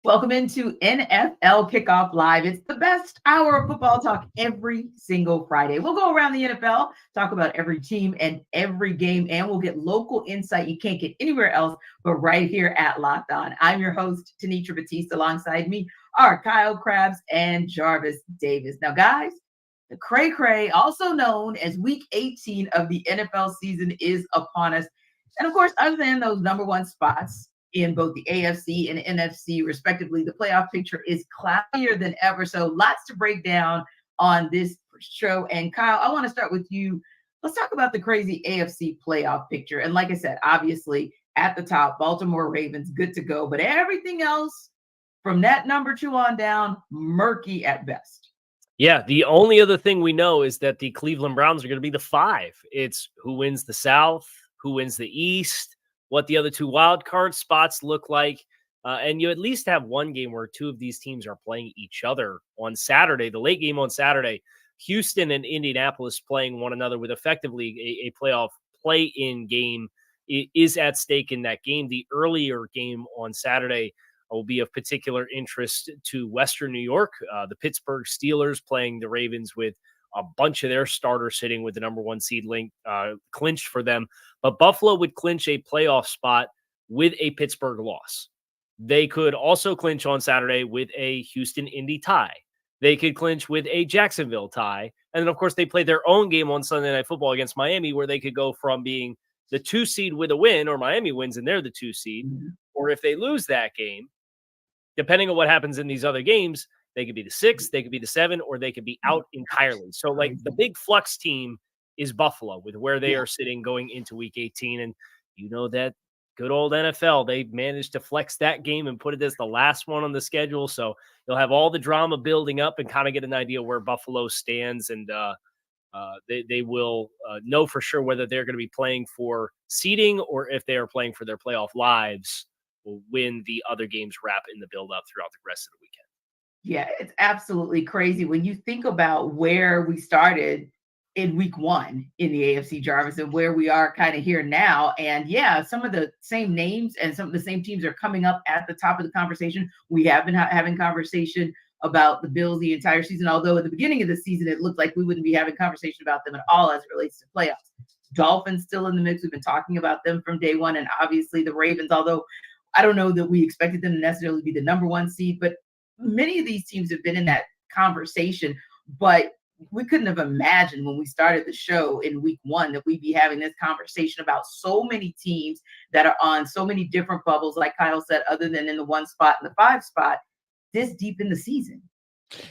Welcome into NFL Kickoff Live. It's the best hour of football talk every single Friday. We'll go around the NFL, talk about every team and every game, and we'll get local insight you can't get anywhere else but right here at Locked On. I'm your host, Tanitra Batiste. Alongside me are Kyle Krabs and Jarvis Davis. Now, guys, the cray-cray, also known as Week 18 of the NFL season, is upon us. And of course, other than those number one spots in both the AFC and NFC, respectively, the playoff picture is cloudier than ever. So lots to break down on this show. And Kyle, I want to start with you. Let's talk about the crazy AFC playoff picture. And like I said, obviously at the top, Baltimore Ravens, good to go. But everything else from that number 2 on down, murky at best. Yeah, the only other thing we know is that the Cleveland Browns are going to be the 5. It's who wins the South, who wins the East, what the other 2 wild card spots look like. And you at least have one game where 2 of these teams are playing each other on Saturday, the late game on Saturday. Houston and Indianapolis playing one another with effectively a playoff play-in game is at stake in that game. The earlier game on Saturday will be of particular interest to Western New York. The Pittsburgh Steelers playing the Ravens with a bunch of their starters sitting with the number 1 seed clinched for them. But Buffalo would clinch a playoff spot with a Pittsburgh loss. They could also clinch on Saturday with a Houston-Indy tie. They could clinch with a Jacksonville tie. And then, of course, they play their own game on Sunday Night Football against Miami, where they could go from being the 2 seed with a win, or Miami wins and they're the 2 seed. Mm-hmm. Or if they lose that game, depending on what happens in these other games, they could be the 6, they could be the 7, or they could be out entirely. So, like, the big flux team is Buffalo with where they are sitting going into Week 18. And you know that good old NFL, they managed to flex that game and put it as the last one on the schedule. So you'll have all the drama building up and kind of get an idea where Buffalo stands. And they will know for sure whether they're going to be playing for seeding or if they are playing for their playoff lives when the other games wrap in the build-up throughout the rest of the weekend. Yeah, it's absolutely crazy when you think about where we started in Week 1 in the AFC, Jarvis, and where we are kind of here now. And yeah, some of the same names and some of the same teams are coming up at the top of the conversation. We have been having conversation about the Bills the entire season, although at the beginning of the season, it looked like we wouldn't be having conversation about them at all as it relates to playoffs. Dolphins still in the mix. We've been talking about them from day one. And obviously the Ravens, although I don't know that we expected them to necessarily be the number 1 seed, but many of these teams have been in that conversation, but we couldn't have imagined when we started the show in Week 1 that we'd be having this conversation about so many teams that are on so many different bubbles, like Kyle said, other than in the 1 spot and the 5 spot, this deep in the season.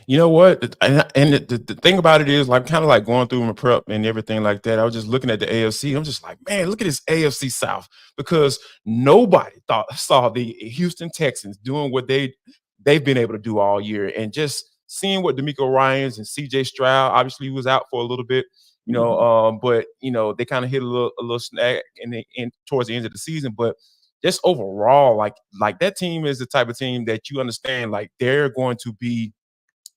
You know what? And the thing about it is, like, kind of like going through my prep and everything like that. I was just looking at the AFC. I'm just like, man, look at this AFC South, because nobody saw the Houston Texans doing what they've been able to do all year, and just seeing what DeMeco Ryans and CJ Stroud, obviously he was out for a little bit, but they kind of hit a little snag in towards the end of the season. But just overall, like that team is the type of team that you understand, like they're going to be,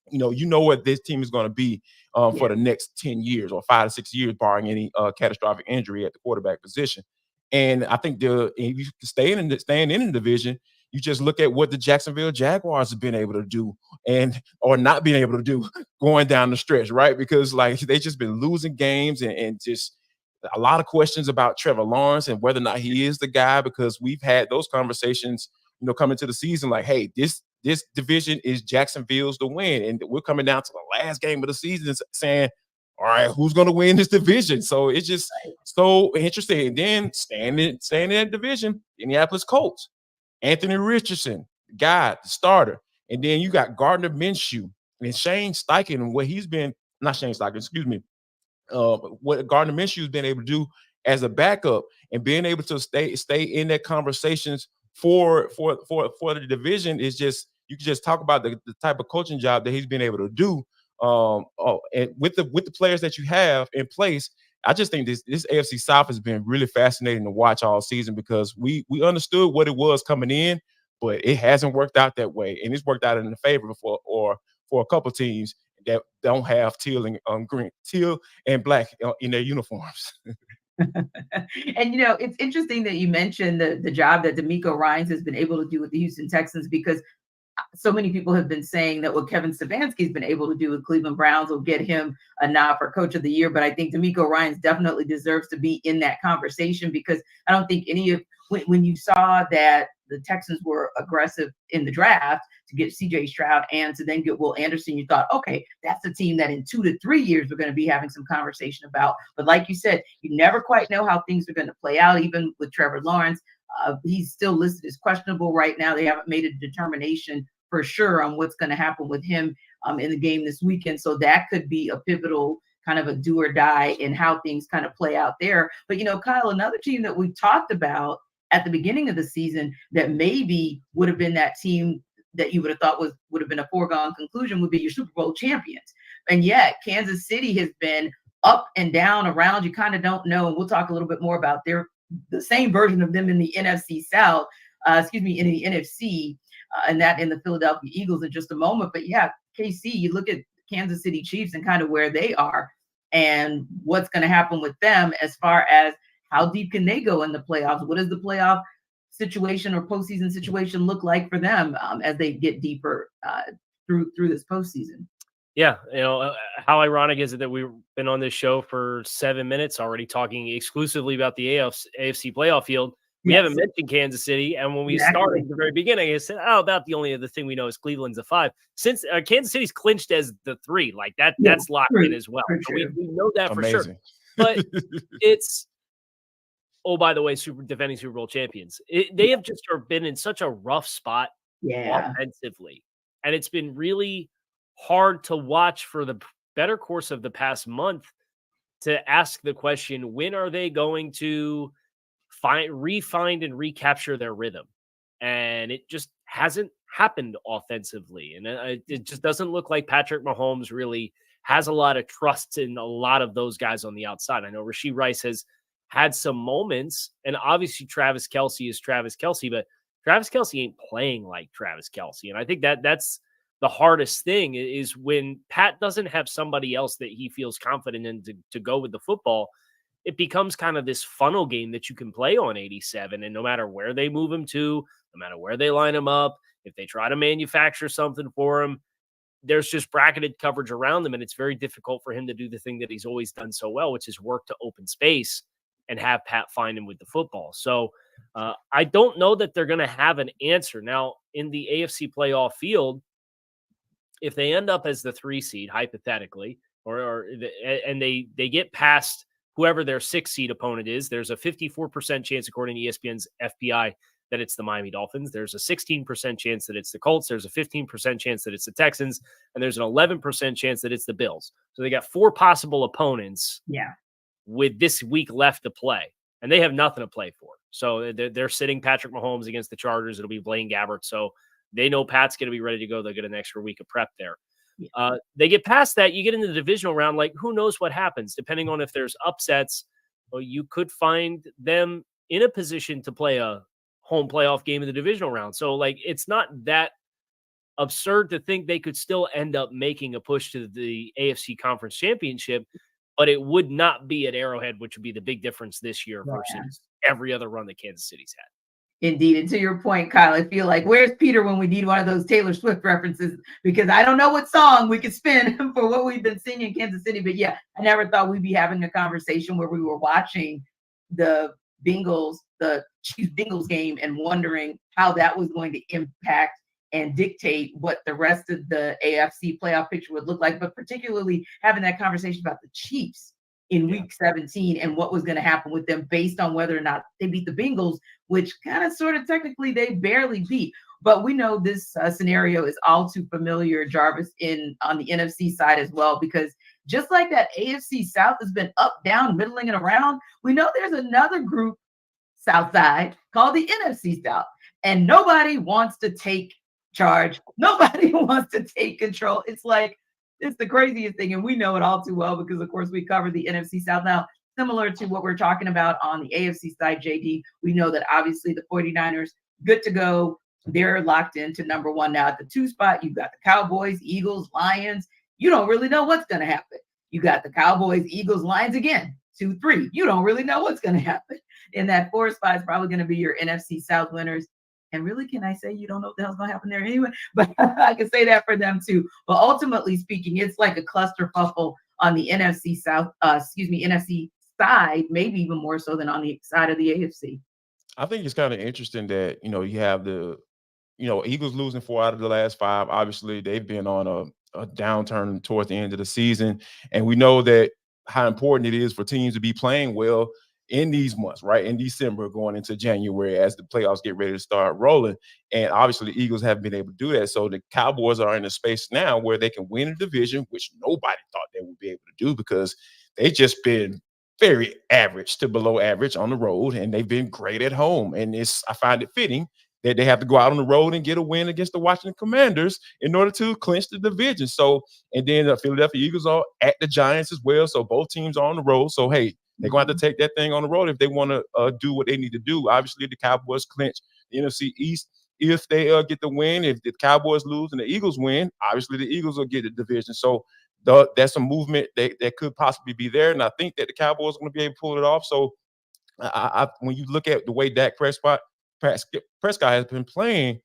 what this team is going to be for the next 10 years or 5 to 6 years, barring any catastrophic injury at the quarterback position. And I think if you staying in the division, you just look at what the Jacksonville Jaguars have been able to do or not being able to do going down the stretch, right? Because like they've just been losing games and just a lot of questions about Trevor Lawrence and whether or not he is the guy, because we've had those conversations, coming to the season, like, hey, this division is Jacksonville's to win. And we're coming down to the last game of the season saying, all right, who's going to win this division? So it's just so interesting. And then staying in that division, Indianapolis Colts, Anthony Richardson, the starter. And then you got Gardner Minshew and Shane Steichen and what he's been, not Shane Steichen, excuse me, what Gardner Minshew has been able to do as a backup and being able to stay in that conversations for the division is just, you can just talk about the type of coaching job that he's been able to do. And with the players that you have in place, I just think this AFC South has been really fascinating to watch all season, because we understood what it was coming in, but it hasn't worked out that way, and it's worked out in the favor for a couple teams that don't have teal and black in their uniforms. And it's interesting that you mentioned the job that DeMeco Ryans has been able to do with the Houston Texans, because so many people have been saying that what Kevin Stefanski's been able to do with Cleveland Browns will get him a nod for Coach of the Year. But I think DeMeco Ryans definitely deserves to be in that conversation, because I don't think when you saw that the Texans were aggressive in the draft to get CJ Stroud and to then get Will Anderson, you thought, okay, that's a team that in 2 to 3 years we're going to be having some conversation about. But like you said, you never quite know how things are going to play out, even with Trevor Lawrence. He's still listed as questionable right now. They haven't made a determination for sure on what's going to happen with him in the game this weekend. So that could be a pivotal kind of a do or die in how things kind of play out there. But, Kyle, another team that we talked about at the beginning of the season that maybe would have been that team that you would have thought would have been a foregone conclusion would be your Super Bowl champions. And yet Kansas City has been up and down around. You kind of don't know. And we'll talk a little bit more about the same version of them in the NFC South, in the NFC, and that in the Philadelphia Eagles in just a moment. But yeah, KC, you look at Kansas City Chiefs and kind of where they are and what's going to happen with them as far as how deep can they go in the playoffs? What does the playoff situation or postseason situation look like for them as they get deeper through this postseason? Yeah, how ironic is it that we've been on this show for 7 minutes already talking exclusively about the AFC playoff field. We haven't mentioned Kansas City, and when we started at the very beginning, I said, about the only other thing we know is Cleveland's a 5. Since Kansas City's clinched as the 3, like that's locked in as well. So we know that for sure. But it's, oh, by the way, defending Super Bowl champions. They have just been in such a rough spot offensively, and it's been really hard to watch for the better course of the past month to ask the question, when are they going to refine and recapture their rhythm? And it just hasn't happened offensively. And it just doesn't look like Patrick Mahomes really has a lot of trust in a lot of those guys on the outside. I know Rashee Rice has had some moments, and obviously Travis Kelce is Travis Kelce, but Travis Kelce ain't playing like Travis Kelce. And I think that's the hardest thing, is when Pat doesn't have somebody else that he feels confident in to go with the football, it becomes kind of this funnel game that you can play on 87. And no matter where they move him to, no matter where they line him up, if they try to manufacture something for him, there's just bracketed coverage around them. And it's very difficult for him to do the thing that he's always done so well, which is work to open space and have Pat find him with the football. So I don't know that they're going to have an answer. Now, in the AFC playoff field, if they end up as the 3 seed, hypothetically, and they get past whoever their 6 seed opponent is, there's a 54% chance, according to ESPN's FPI, that it's the Miami Dolphins. There's a 16% chance that it's the Colts. There's a 15% chance that it's the Texans. And there's an 11% chance that it's the Bills. So they got 4 possible opponents with this week left to play. And they have nothing to play for. So they're sitting Patrick Mahomes against the Chargers. It'll be Blaine Gabbert. So they know Pat's going to be ready to go. They'll get an extra week of prep there. They get past that. You get into the divisional round. Like, who knows what happens? Depending on if there's upsets, you could find them in a position to play a home playoff game in the divisional round. So, like, it's not that absurd to think they could still end up making a push to the AFC Conference Championship, but it would not be at Arrowhead, which would be the big difference this year versus every other run that Kansas City's had. Indeed. And to your point, Kyle, I feel like, where's Peter when we need one of those Taylor Swift references? Because I don't know what song we could spin for what we've been seeing in Kansas City. But yeah, I never thought we'd be having a conversation where we were watching the Chiefs Bengals game and wondering how that was going to impact and dictate what the rest of the AFC playoff picture would look like, but particularly having that conversation about the Chiefs in week 17 and what was going to happen with them based on whether or not they beat the Bengals, which kind of sort of technically they barely beat. But we know this scenario is all too familiar, Jarvis, on the NFC side as well, because just like that AFC South has been up, down, middling, and around, we know there's another group South side called the NFC South, and nobody wants to take charge. Nobody wants to take control. It's the craziest thing, and we know it all too well because, of course, we cover the NFC South. Now, similar to what we're talking about on the AFC side, JD, we know that obviously the 49ers, good to go. They're locked into number 1 now. At the 2 spot, you've got the Cowboys, Eagles, Lions. You don't really know what's going to happen. You got the Cowboys, Eagles, Lions again, 2, 3. You don't really know what's going to happen. In that 4 spot is probably going to be your NFC South winners. And really, can I say you don't know what the hell's going to happen there anyway? But I can say that for them too. But ultimately speaking, it's like a clusterfuffle on the NFC NFC side, maybe even more so than on the side of the AFC. I think it's kind of interesting that, you have Eagles losing 4 out of the last 5. Obviously, they've been on a downturn towards the end of the season. And we know that how important it is for teams to be playing well in these months, right? In December, going into January as the playoffs get ready to start rolling. And obviously, the Eagles haven't been able to do that. So the Cowboys are in a space now where they can win a division, which nobody thought they would be able to do because they just been very average to below average on the road, and they've been great at home. And I find it fitting that they have to go out on the road and get a win against the Washington Commanders in order to clinch the division. So, and then the Philadelphia Eagles are at the Giants as well. So both teams are on the road. So, hey, they're going to have to take that thing on the road if they want to do what they need to do. Obviously, the Cowboys clinch the NFC East if they get the win. If the Cowboys lose and the Eagles win, obviously the Eagles will get the division. So that's a movement that could possibly be there. And I think that the Cowboys are going to be able to pull it off. So when you look at the way Dak Prescott has been playing,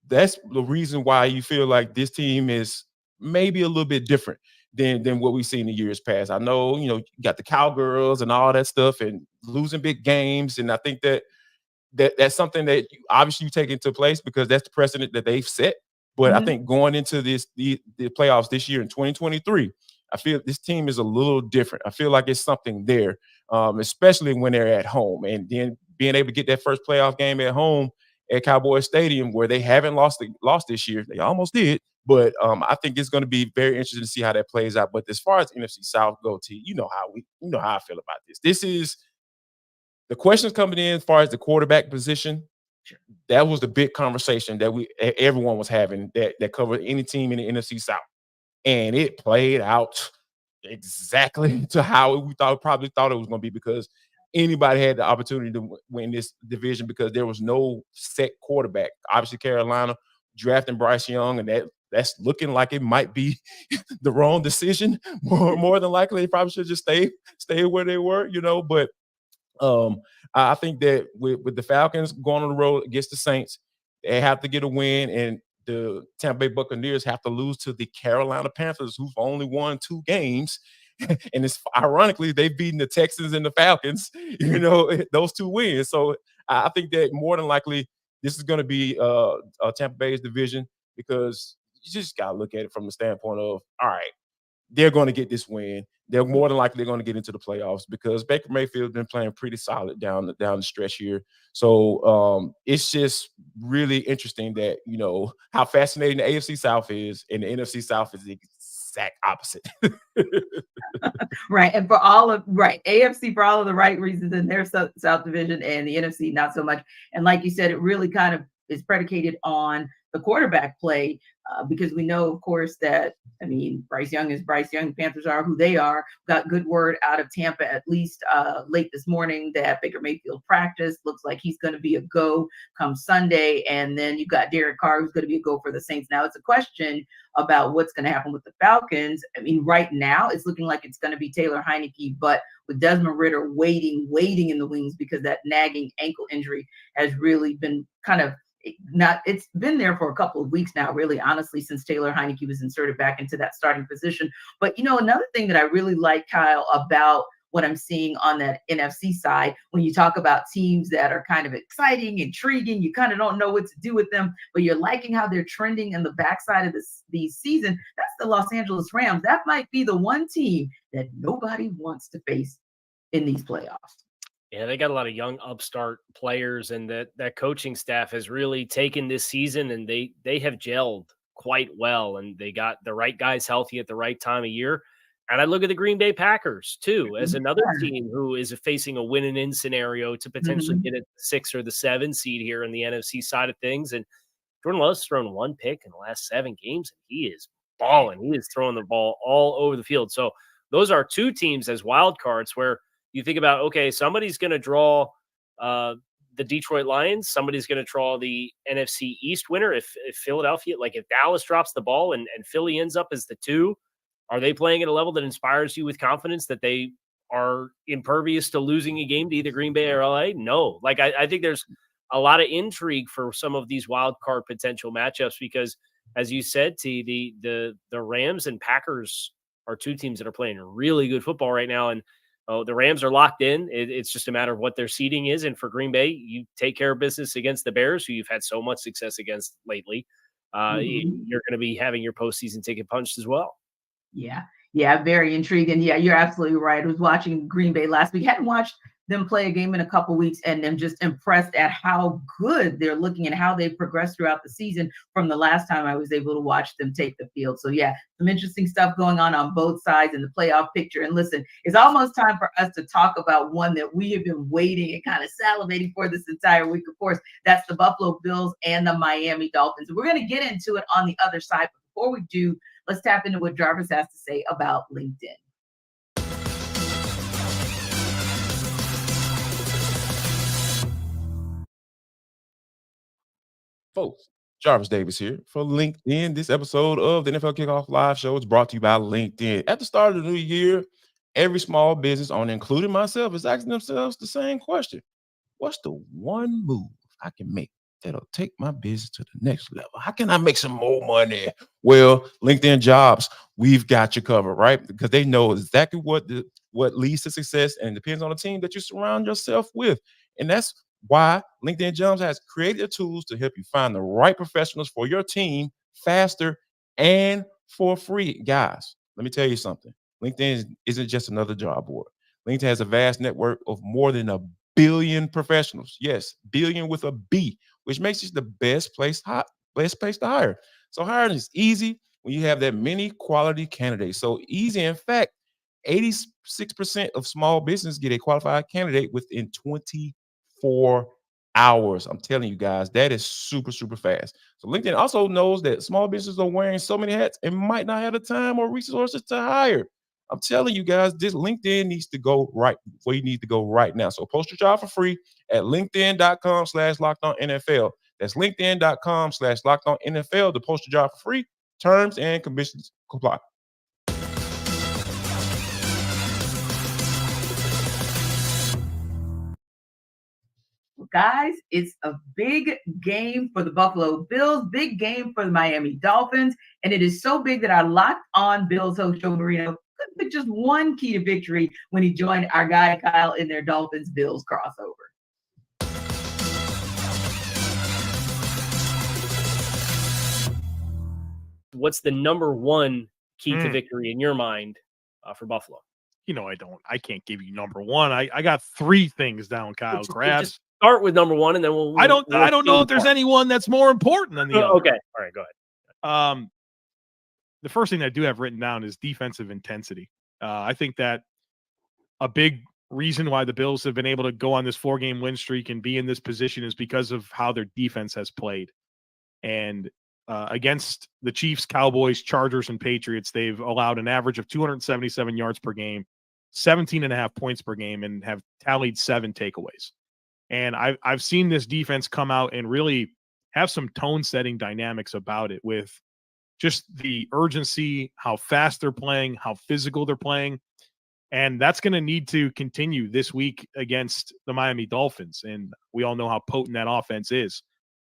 that's the reason why you feel like this team is maybe a little bit different than what we've seen in years past. I know, you got the Cowgirls and all that stuff and losing big games. And I think that's something that obviously you take into place because that's the precedent that they've set. But I think going into the playoffs this year in 2023, I feel this team is a little different. I feel like it's something there, especially when they're at home. And then being able to get that first playoff game at home at Cowboys Stadium where they haven't lost this year. They almost did. But I think it's going to be very interesting to see how that plays out. But as far as NFC South go, T, you know how I feel about this. This is the questions coming in as far as the quarterback position. That was the big conversation that everyone was having that covered any team in the NFC South. And it played out exactly to how we probably thought it was going to be because anybody had the opportunity to win this division because there was no set quarterback. Obviously, Carolina drafting Bryce Young, and that's looking like it might be the wrong decision. More than likely, they probably should just stay where they were, But I think that with the Falcons going on the road against the Saints, they have to get a win, and the Tampa Bay Buccaneers have to lose to the Carolina Panthers, who've only won 2 games. And it's ironically, they've beaten the Texans and the Falcons, those 2 wins. So I think that more than likely, this is going to be Tampa Bay's division because you just got to look at it from the standpoint of, all right, they're going to get this win. They're more than likely going to get into the playoffs because Baker Mayfield's been playing pretty solid down the stretch here. So it's just really interesting that, how fascinating the AFC South is and the NFC South is the exact opposite. Right. And AFC for all of the right reasons in their South division and the NFC not so much. And like you said, it really kind of is predicated on the quarterback play because we know, of course, that, Bryce Young is Bryce Young. Panthers are who they are. Got good word out of Tampa, at least late this morning, that Baker Mayfield practiced. Looks like he's going to be a go come Sunday. And then you got Derek Carr, who's going to be a go for the Saints. Now it's a question about what's going to happen with the Falcons. Right now it's looking like it's going to be Taylor Heineke, but with Desmond Ridder waiting in the wings because that nagging ankle injury has really been it's been there for a couple of weeks now, really, honestly, since Taylor Heineke was inserted back into that starting position. But, another thing that I really like, Kyle, about what I'm seeing on that NFC side, when you talk about teams that are kind of exciting, intriguing, you kind of don't know what to do with them, but you're liking how they're trending in the backside of the season. That's the Los Angeles Rams. That might be the one team that nobody wants to face in these playoffs. Yeah, they got a lot of young upstart players, and that coaching staff has really taken this season, and they have gelled quite well, and they got the right guys healthy at the right time of year. And I look at the Green Bay Packers, too, as another team who is facing a win-and-in scenario to potentially get a 6 or the 7 seed here in the NFC side of things. And Jordan Love's thrown 1 pick in the last 7 games, and he is balling. He is throwing the ball all over the field. So those are 2 teams as wild cards where you think about, okay, somebody's going to draw the Detroit Lions. Somebody's going to draw the NFC East winner. If Philadelphia, if Dallas drops the ball and Philly ends up as the 2, are they playing at a level that inspires you with confidence that they are impervious to losing a game to either Green Bay or LA? No. I think there's a lot of intrigue for some of these wild card potential matchups because, as you said, T, the Rams and Packers are two teams that are playing really good football right now, and the Rams are locked in. It's just a matter of what their seeding is, and for Green Bay, you take care of business against the Bears, who you've had so much success against lately. You're going to be having your postseason ticket punched as well. Yeah, very intriguing. Yeah, you're absolutely right. I was watching Green Bay last week. Hadn't watched them play a game in a couple weeks, and I'm just impressed at how good they're looking and how they've progressed throughout the season from the last time I was able to watch them take the field. So yeah, some interesting stuff going on both sides in the playoff picture. And listen, it's almost time for us to talk about one that we have been waiting and kind of salivating for this entire week. Of course, that's the Buffalo Bills and the Miami Dolphins. And we're going to get into it on the other side. But before we do, let's tap into what Jarvis has to say about LinkedIn. Folks, Jarvis Davis here for LinkedIn. This episode of the NFL Kickoff Live Show is brought to you by LinkedIn. At the start of the new year, every small business owner, including myself, is asking themselves the same question. What's the one move I can make that'll take my business to the next level? How can I make some more money? Well, LinkedIn Jobs, we've got you covered, right? Because they know exactly what leads to success, and it depends on the team that you surround yourself with. And that's why LinkedIn Jobs has created the tools to help you find the right professionals for your team faster and for free. Guys, let me tell you something. LinkedIn isn't just another job board. LinkedIn has a vast network of more than 1 billion professionals. Yes, billion with a B, which makes it the best place to hire. So hiring is easy when you have that many quality candidates. So easy, in fact, 86% of small business get a qualified candidate within 24 hours. I'm telling you guys, that is super, super fast. So LinkedIn also knows that small businesses are wearing so many hats and might not have the time or resources to hire. I'm telling you guys, this LinkedIn needs to go right where you need to go right now. So post your job for free at linkedin.com/lockedonnfl. That's linkedin.com/lockedonnfl to post your job for free. Terms and conditions apply. Guys, it's a big game for the Buffalo Bills, big game for the Miami Dolphins, and it is so big that our Locked On Bills host Joe Marino couldn't pick just one key to victory when he joined our guy Kyle in their Dolphins-Bills crossover. What's the number one key to victory in your mind for Buffalo? I can't give you number one. I got three things down, Kyle Grass. Start with number one, and then we'll. I don't know if there's anyone that's more important than the other. Okay, all right, go ahead. The first thing I do have written down is defensive intensity. I think that a big reason why the Bills have been able to go on this 4-game win streak and be in this position is because of how their defense has played. And against the Chiefs, Cowboys, Chargers, and Patriots, they've allowed an average of 277 yards per game, 17.5 points per game, and have tallied 7 takeaways. And I've seen this defense come out and really have some tone-setting dynamics about it with just the urgency, how fast they're playing, how physical they're playing. And that's going to need to continue this week against the Miami Dolphins. And we all know how potent that offense is.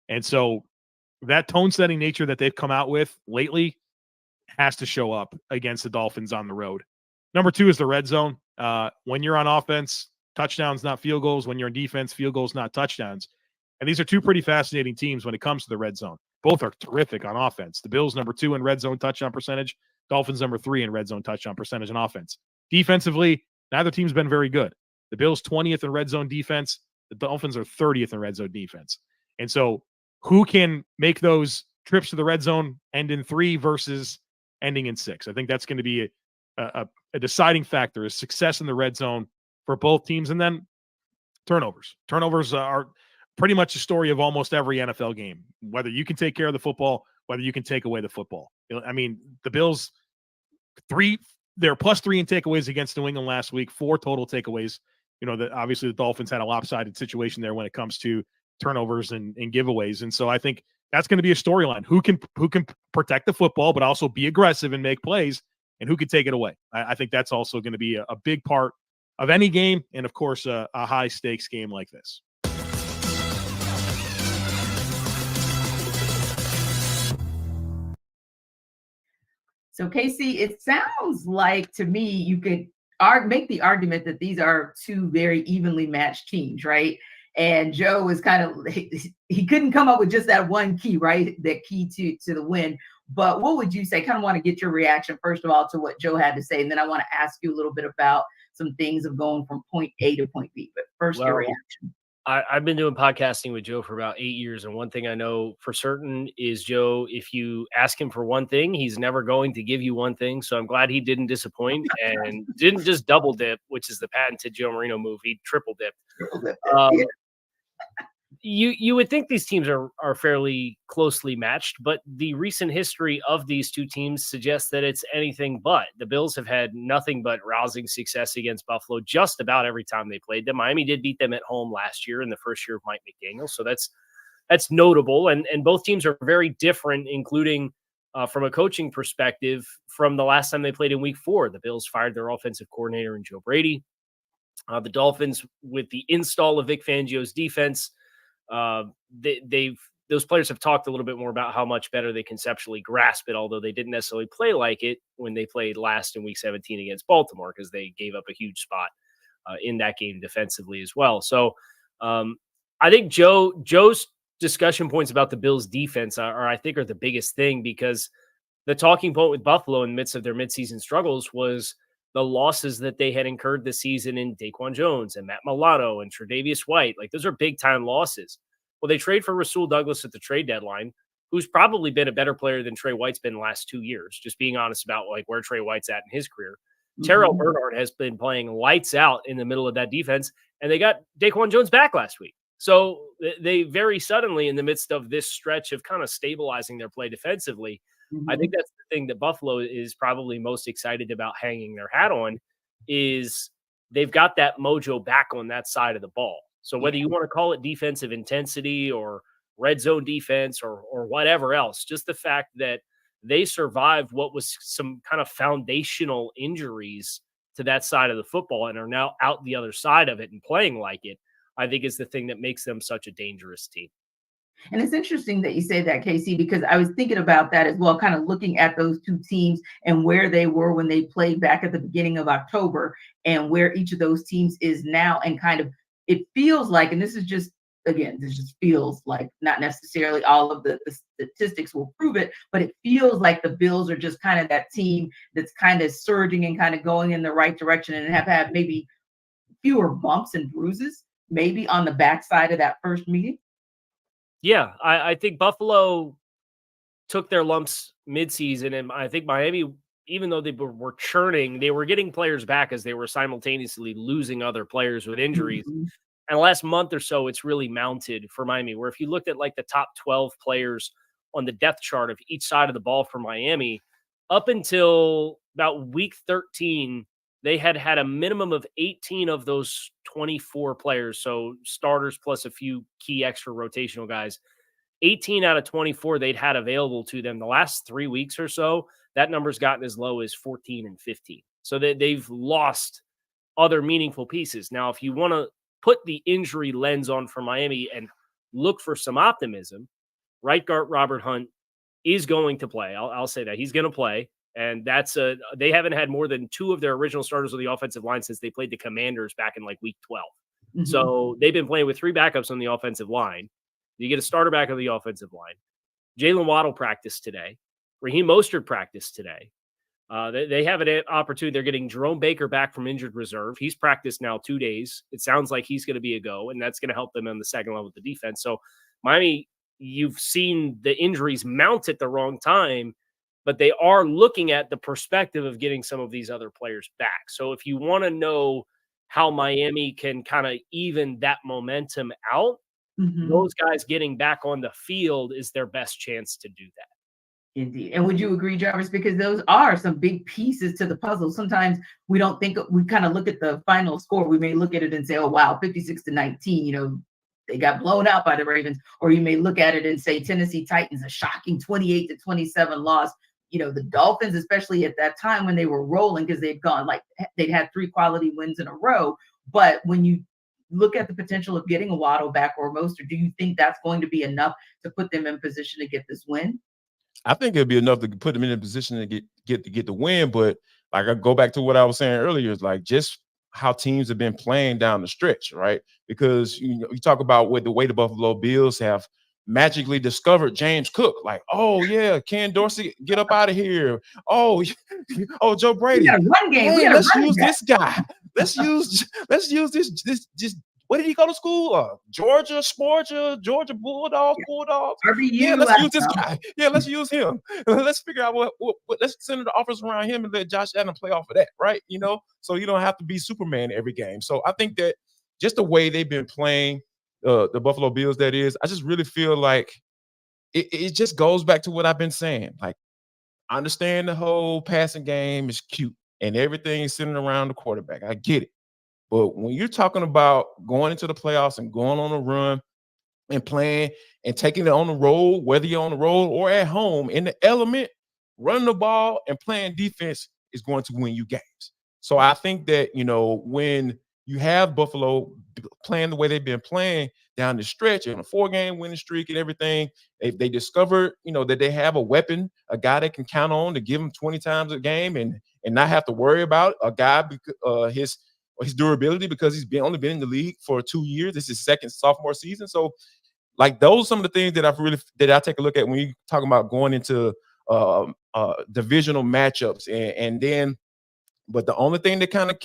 And so that tone-setting nature that they've come out with lately has to show up against the Dolphins on the road. Number 2 is the red zone. When you're on offense, touchdowns, not field goals. When you're on defense, field goals, not touchdowns. And these are two pretty fascinating teams when it comes to the red zone. Both are terrific on offense. The Bills, number 2 in red zone touchdown percentage. Dolphins, number 3 in red zone touchdown percentage on offense. Defensively, neither team's been very good. The Bills, 20th in red zone defense. The Dolphins are 30th in red zone defense. And so who can make those trips to the red zone end in 3 versus ending in 6? I think that's going to be a deciding factor is success in the red zone for both teams. And then turnovers. Turnovers are pretty much the story of almost every NFL game, whether you can take care of the football, whether you can take away the football. I mean, the Bills, they're +3 in takeaways against New England last week, 4 total takeaways. Obviously the Dolphins had a lopsided situation there when it comes to turnovers and giveaways. And so I think that's going to be a storyline. Who can protect the football, but also be aggressive and make plays, and who can take it away. I think that's also going to be a big part of any game, and of course, a high stakes game like this. So, Casey, it sounds like to me you could make the argument that these are two very evenly matched teams, right? And Joe is kind of he couldn't come up with just that one key, right? That key to the win. But what would you say? Kind of want to get your reaction first of all to what Joe had to say, and then I want to ask you a little bit about some things of going from point A to point B. But first, your reaction. I've been doing podcasting with Joe for about 8 years, and one thing I know for certain is Joe, if you ask him for one thing, he's never going to give you one thing. So I'm glad he didn't disappoint and didn't just double dip, which is the patented Joe Marino move. He triple dipped. Yeah. You would think these teams are fairly closely matched, but the recent history of these two teams suggests that it's anything but. The Bills have had nothing but rousing success against Buffalo just about every time they played them. Miami did beat them at home last year in the first year of Mike McDaniel, so that's notable. And both teams are very different, including from a coaching perspective from the last time they played in Week 4. The Bills fired their offensive coordinator in Joe Brady. The Dolphins, with the install of Vic Fangio's defense, those players have talked a little bit more about how much better they conceptually grasp it, although they didn't necessarily play like it when they played last in Week 17 against Baltimore, because they gave up a huge spot in that game defensively as well. So I think Joe's discussion points about the Bills defense are the biggest thing, because the talking point with Buffalo in the midst of their midseason struggles was the losses that they had incurred this season in Daquan Jones and Matt Milano and Tre'Davious White. Like, those are big time losses. Well, they trade for Rasul Douglas at the trade deadline, who's probably been a better player than Trey White's been the last 2 years, just being honest about like where Trey White's at in his career. Mm-hmm. Terrell Bernard has been playing lights out in the middle of that defense, and they got Daquan Jones back last week. So they very suddenly, in the midst of this stretch of kind of stabilizing their play defensively, I think that's the thing that Buffalo is probably most excited about hanging their hat on, is they've got that mojo back on that side of the ball. So whether you want to call it defensive intensity or red zone defense or whatever else, just the fact that they survived what was some kind of foundational injuries to that side of the football and are now out the other side of it and playing like it, I think is the thing that makes them such a dangerous team. And it's interesting that you say that, Casey, because I was thinking about that as well, kind of looking at those two teams and where they were when they played back at the beginning of October and where each of those teams is now. And kind of, it feels like, and this is just, again, this just feels like, not necessarily all of the statistics will prove it, but it feels like the Bills are just kind of that team that's kind of surging and kind of going in the right direction and have had maybe fewer bumps and bruises, maybe on the backside of that first meeting. Yeah, I think Buffalo took their lumps midseason, and I think Miami, even though they were churning, they were getting players back as they were simultaneously losing other players with injuries. Mm-hmm. And the last month or so, it's really mounted for Miami, where if you looked at like the top 12 players on the depth chart of each side of the ball for Miami, up until about week 13, they had a minimum of 18 of those 24 players, so starters plus a few key extra rotational guys. 18 out of 24 they'd had available to them. The last 3 weeks or so, that number's gotten as low as 14 and 15. So they've lost other meaningful pieces. Now, if you want to put the injury lens on for Miami and look for some optimism, right guard Robert Hunt is going to play. I'll say that. He's going to play. And they haven't had more than 2 of their original starters on the offensive line since they played the Commanders back in like week 12. Mm-hmm. So they've been playing with 3 backups on the offensive line. You get a starter back on the offensive line. Jalen Waddle practiced today. Raheem Mostert practiced today. They have an opportunity. They're getting Jerome Baker back from injured reserve. He's practiced now 2 days. It sounds like he's going to be a go, and that's going to help them on the second level of the defense. So Miami, you've seen the injuries mount at the wrong time, but they are looking at the perspective of getting some of these other players back. So if you want to know how Miami can kind of even that momentum out, those guys getting back on the field is their best chance to do that. Indeed. And would you agree, Jarvis? Because those are some big pieces to the puzzle. Sometimes we don't think, we kind of look at the final score. We may look at it and say, oh, wow, 56-19, they got blown out by the Ravens. Or you may look at it and say, Tennessee Titans, a shocking 28-27 loss. The Dolphins, especially at that time when they were rolling, because they'd had 3 quality wins in a row. But when you look at the potential of getting a Waddle back or Mostert, do you think that's going to be enough to put them in position to get this win? I think it'll be enough to put them in a position to get the win. But like I go back to what I was saying earlier, is like just how teams have been playing down the stretch, right? Because you talk about what the way the Buffalo Bills have magically discovered James Cook. Like, oh yeah, Ken Dorsey, get up out of here. Oh, oh, Joe Brady. We got a run game. Hey, let's use this guy. Let's use this. Where did he go to school? Georgia Bulldogs. RBU, Yeah, let's use this guy. Yeah, let's use him. Let's figure out what let's center the offense around him and let Josh Allen play off of that, right? So you don't have to be Superman every game. So I think that just the way they've been playing the Buffalo Bills, that is, I just really feel like it just goes back to what I've been saying. Like, I understand the whole passing game is cute and everything is centered around the quarterback. I get it. But when you're talking about going into the playoffs and going on a run and playing and taking it on the road, whether you're on the road or at home, in the element, running the ball and playing defense is going to win you games. So I think that, when you have Buffalo playing the way they've been playing down the stretch in a 4-game winning streak and everything, they discovered, that they have a weapon, a guy they can count on to give them 20 times a game and not have to worry about a guy, his durability, because he's only been in the league for 2 years. This is his second sophomore season. So, like, those are some of the things that I take a look at when you talking about going into divisional matchups, and then. But the only thing that kind of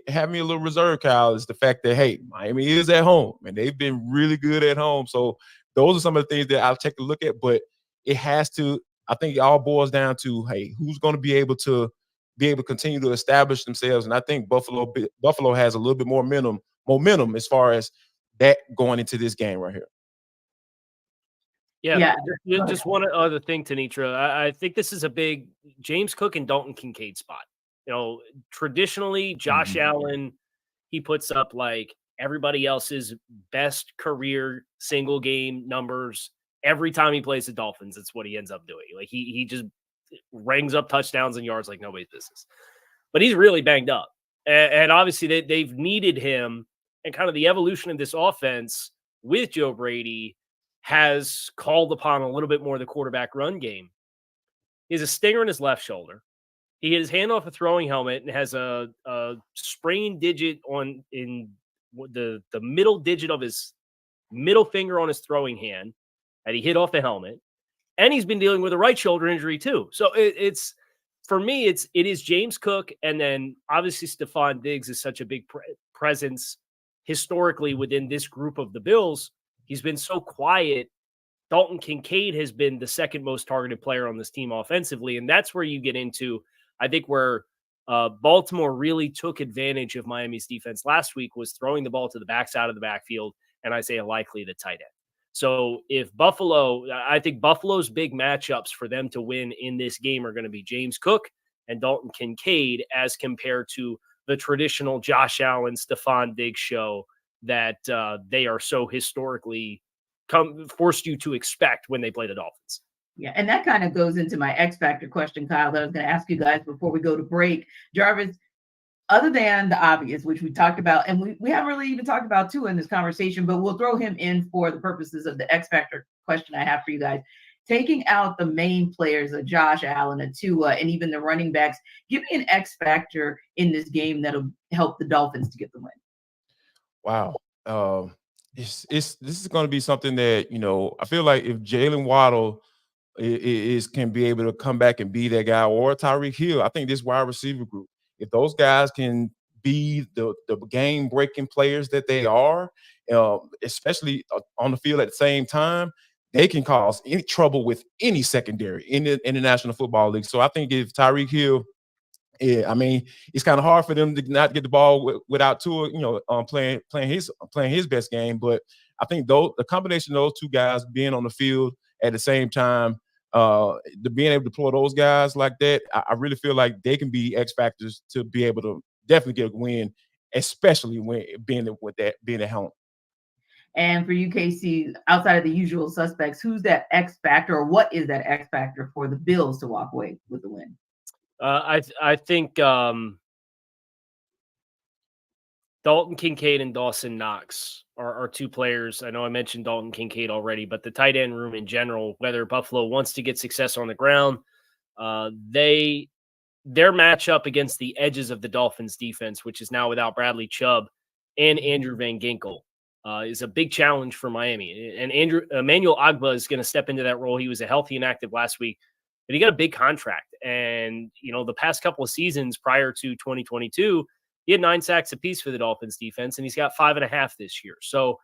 having me a little reserved, Kyle, is the fact that, hey, Miami is at home and they've been really good at home. So those are some of the things that I'll take a look at. But I think it all boils down to, hey, who's going to be able to continue to establish themselves. And I think Buffalo has a little bit more momentum as far as that going into this game right here. Yeah. Just one other thing, Tanitra. I think this is a big James Cook and Dalton Kincaid spot. Traditionally, Josh Allen, he puts up like everybody else's best career single game numbers every time he plays the Dolphins. It's what he ends up doing. Like he just rings up touchdowns and yards like nobody's business. But he's really banged up. And obviously they've needed him, and kind of the evolution of this offense with Joe Brady has called upon a little bit more of the quarterback run game. He has a stinger in his left shoulder. He hit his hand off a throwing helmet and has a sprained digit in the middle digit of his middle finger on his throwing hand that he hit off the helmet. And he's been dealing with a right shoulder injury too. So it's for me, it is James Cook, and then obviously Stephon Diggs is such a big presence historically within this group of the Bills. He's been so quiet. Dalton Kincaid has been the second most targeted player on this team offensively, and that's where you get into, I think, where Baltimore really took advantage of Miami's defense last week was throwing the ball to the backside of the backfield, and Isaiah Likely the tight end. So I think Buffalo's big matchups for them to win in this game are going to be James Cook and Dalton Kincaid, as compared to the traditional Josh Allen, Stephon Diggs show that they are so historically forced you to expect when they play the Dolphins. Yeah, and that kind of goes into my X Factor question, Kyle, that I was going to ask you guys before we go to break. Jarvis, other than the obvious, which we talked about, and we haven't really even talked about Tua in this conversation, but we'll throw him in for the purposes of the X Factor question I have for you guys. Taking out the main players of Josh Allen, a Tua, and even the running backs, give me an X Factor in this game that'll help the Dolphins to get the win. Wow. This is going to be something that, I feel like if Jalen Waddle can be able to come back and be that guy, or Tyreek Hill, I think this wide receiver group, if those guys can be the game-breaking players that they are, especially on the field at the same time, they can cause any trouble with any secondary in the National Football League. So I think if Tyreek Hill, it's kind of hard for them to not get the ball without Tua, playing his best game. But I think the combination of those two guys being on the field at the same time, being able to deploy those guys like that, I really feel like they can be X factors to be able to definitely get a win, especially when being at home. And for you, KC, outside of the usual suspects, who's that X factor, or what is that X factor for the Bills to walk away with the win? I think Dalton Kincaid and Dawson Knox are two players. I know I mentioned Dalton Kincaid already, but the tight end room in general, whether Buffalo wants to get success on the ground, their matchup against the edges of the Dolphins defense, which is now without Bradley Chubb and Andrew Van Ginkel, is a big challenge for Miami. And Emmanuel Ogbah is going to step into that role. He was a healthy and active last week, but he got a big contract. And, the past couple of seasons prior to 2022, he had 9 sacks apiece for the Dolphins defense, and he's got 5.5 this year. So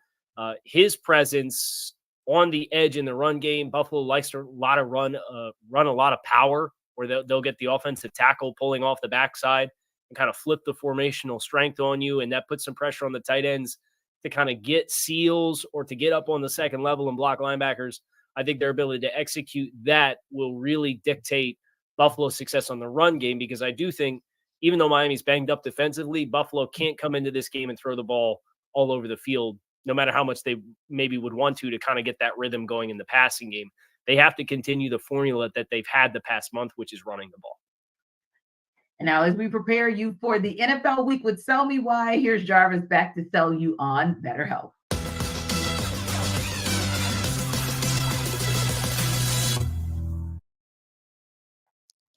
his presence on the edge in the run game, Buffalo likes to run a lot of power, where they'll get the offensive tackle pulling off the backside and kind of flip the formational strength on you. And that puts some pressure on the tight ends to kind of get seals or to get up on the second level and block linebackers. I think their ability to execute that will really dictate Buffalo's success on the run game, because I do think even though Miami's banged up defensively, Buffalo can't come into this game and throw the ball all over the field, no matter how much they maybe would want to kind of get that rhythm going in the passing game. They have to continue the formula that they've had the past month, which is running the ball. And now, as we prepare you for the NFL week with Sell Me Why, here's Jarvis back to sell you on BetterHelp.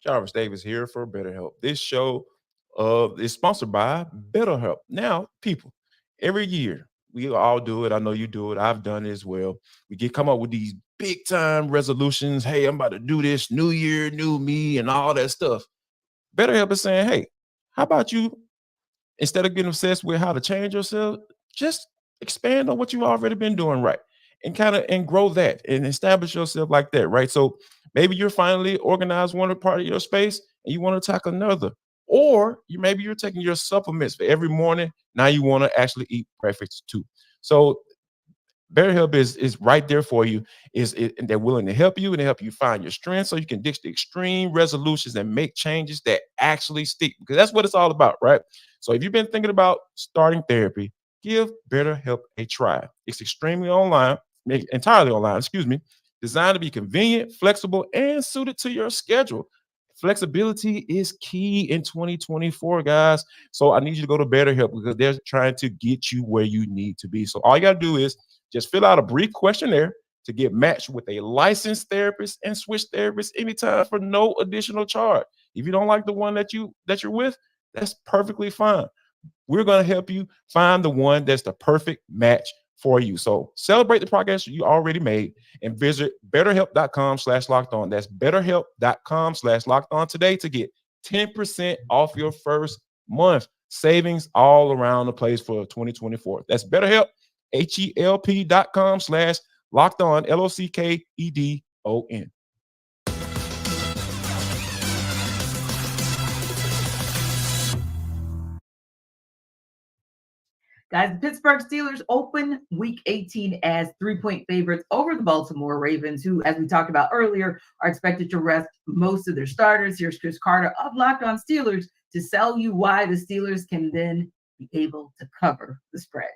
Jarvis Davis here for BetterHelp. This show is sponsored by BetterHelp. Now, people, every year we all do it. I know you do it. I've done it as well. We come up with these big time resolutions. Hey, I'm about to do this, new year, new me, and all that stuff. BetterHelp is saying, hey, how about you, instead of getting obsessed with how to change yourself, just expand on what you've already been doing right and grow that and establish yourself like that, right? So maybe you're finally organized one part of your space and you want to tackle another. Or maybe you're taking your supplements for every morning. Now you want to actually eat breakfast too. So BetterHelp is right there for you. And they're willing to help you and help you find your strength so you can ditch the extreme resolutions and make changes that actually stick, because that's what it's all about, right? So if you've been thinking about starting therapy, give BetterHelp a try. It's entirely online, designed to be convenient, flexible, and suited to your schedule. Flexibility is key in 2024, guys. So I need you to go to BetterHelp because they're trying to get you where you need to be. So all you got to do is just fill out a brief questionnaire to get matched with a licensed therapist and switch therapists anytime for no additional charge. If you don't like the one that you're with, that's perfectly fine. We're going to help you find the one that's the perfect match for you. So celebrate the progress you already made and visit betterhelp.com/lockedon. That's betterhelp.com/lockedon today to get 10% off your first month. Savings all around the place for 2024. That's BetterHelp, HELP.com/lockedon, LOCKEDON. Guys, the Pittsburgh Steelers open week 18 as 3-point favorites over the Baltimore Ravens, who, as we talked about earlier, are expected to rest most of their starters. Here's Chris Carter of Locked On Steelers to sell you why the Steelers can then be able to cover the spread.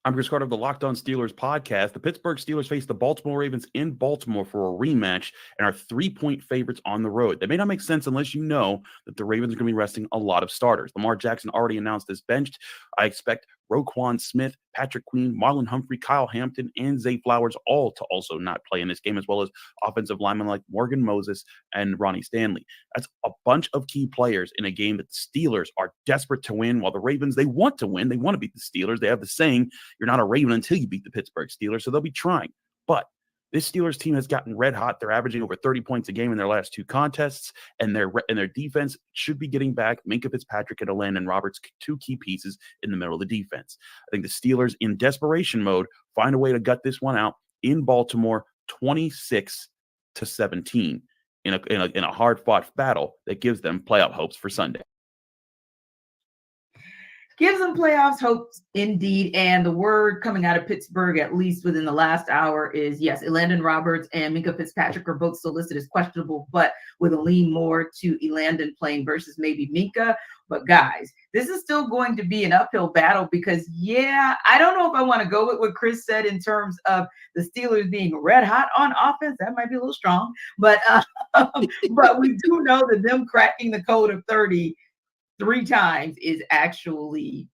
I'm Chris Carter of the Locked On Steelers podcast. The Pittsburgh Steelers face the Baltimore Ravens in Baltimore for a rematch and are 3-point favorites on the road. That may not make sense unless you know that the Ravens are going to be resting a lot of starters. Lamar Jackson already announced this benched. I expect Roquan Smith, Patrick Queen, Marlon Humphrey, Kyle Hampton, and Zay Flowers all to also not play in this game, as well as offensive linemen like Morgan Moses and Ronnie Stanley. That's a bunch of key players in a game that the Steelers are desperate to win, while the Ravens, they want to win. They want to beat the Steelers. They have the saying, you're not a Raven until you beat the Pittsburgh Steelers, so they'll be trying. But this Steelers team has gotten red hot. They're averaging over 30 points a game in their last 2 contests, and their defense should be getting back Minkah Fitzpatrick and Elandon Roberts, 2 key pieces in the middle of the defense. I think the Steelers, in desperation mode, find a way to gut this one out in Baltimore, 26-17, in a hard-fought battle that gives them playoff hopes for Sunday. Gives them playoffs hopes indeed. And the word coming out of Pittsburgh, at least within the last hour, is yes, Elandon Roberts and Minkah Fitzpatrick are both still listed as questionable, but with a lean more to Elandon playing versus maybe Minkah. But guys, this is still going to be an uphill battle because, I don't know if I want to go with what Chris said in terms of the Steelers being red hot on offense. That might be a little strong, but we do know that them cracking the code of 30 3 times is actually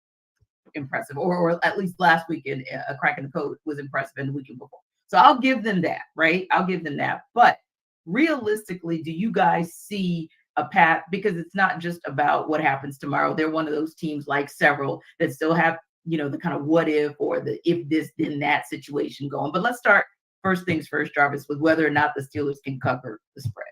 impressive, or at least last weekend, a crack in the code was impressive, and the weekend before. So I'll give them that, right? I'll give them that. But realistically, do you guys see a path? Because it's not just about what happens tomorrow. They're one of those teams, like several, that still have, the kind of what if, or the if this, then that situation going. But let's start first things first, Jarvis, with whether or not the Steelers can cover the spread.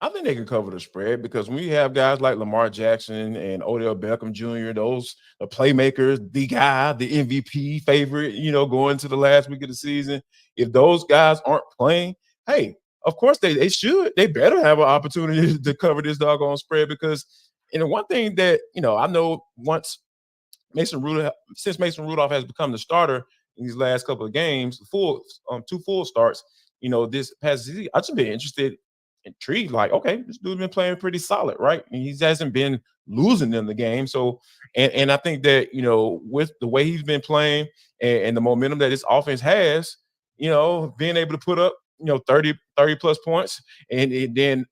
I think they can cover the spread because when you have guys like Lamar Jackson and Odell Beckham Jr., those the playmakers, the guy, the MVP favorite, going to the last week of the season, if those guys aren't playing, hey, of course they should. They better have an opportunity to cover this doggone spread because, one thing that, I know since Mason Rudolph has become the starter in these last couple of games, 2 full starts, this past season, I've just been intrigued, like, okay, this dude's been playing pretty solid, right? And he hasn't been losing in the game. So, and I think that, with the way he's been playing and the momentum that his offense has, being able to put up, 30 plus points. And then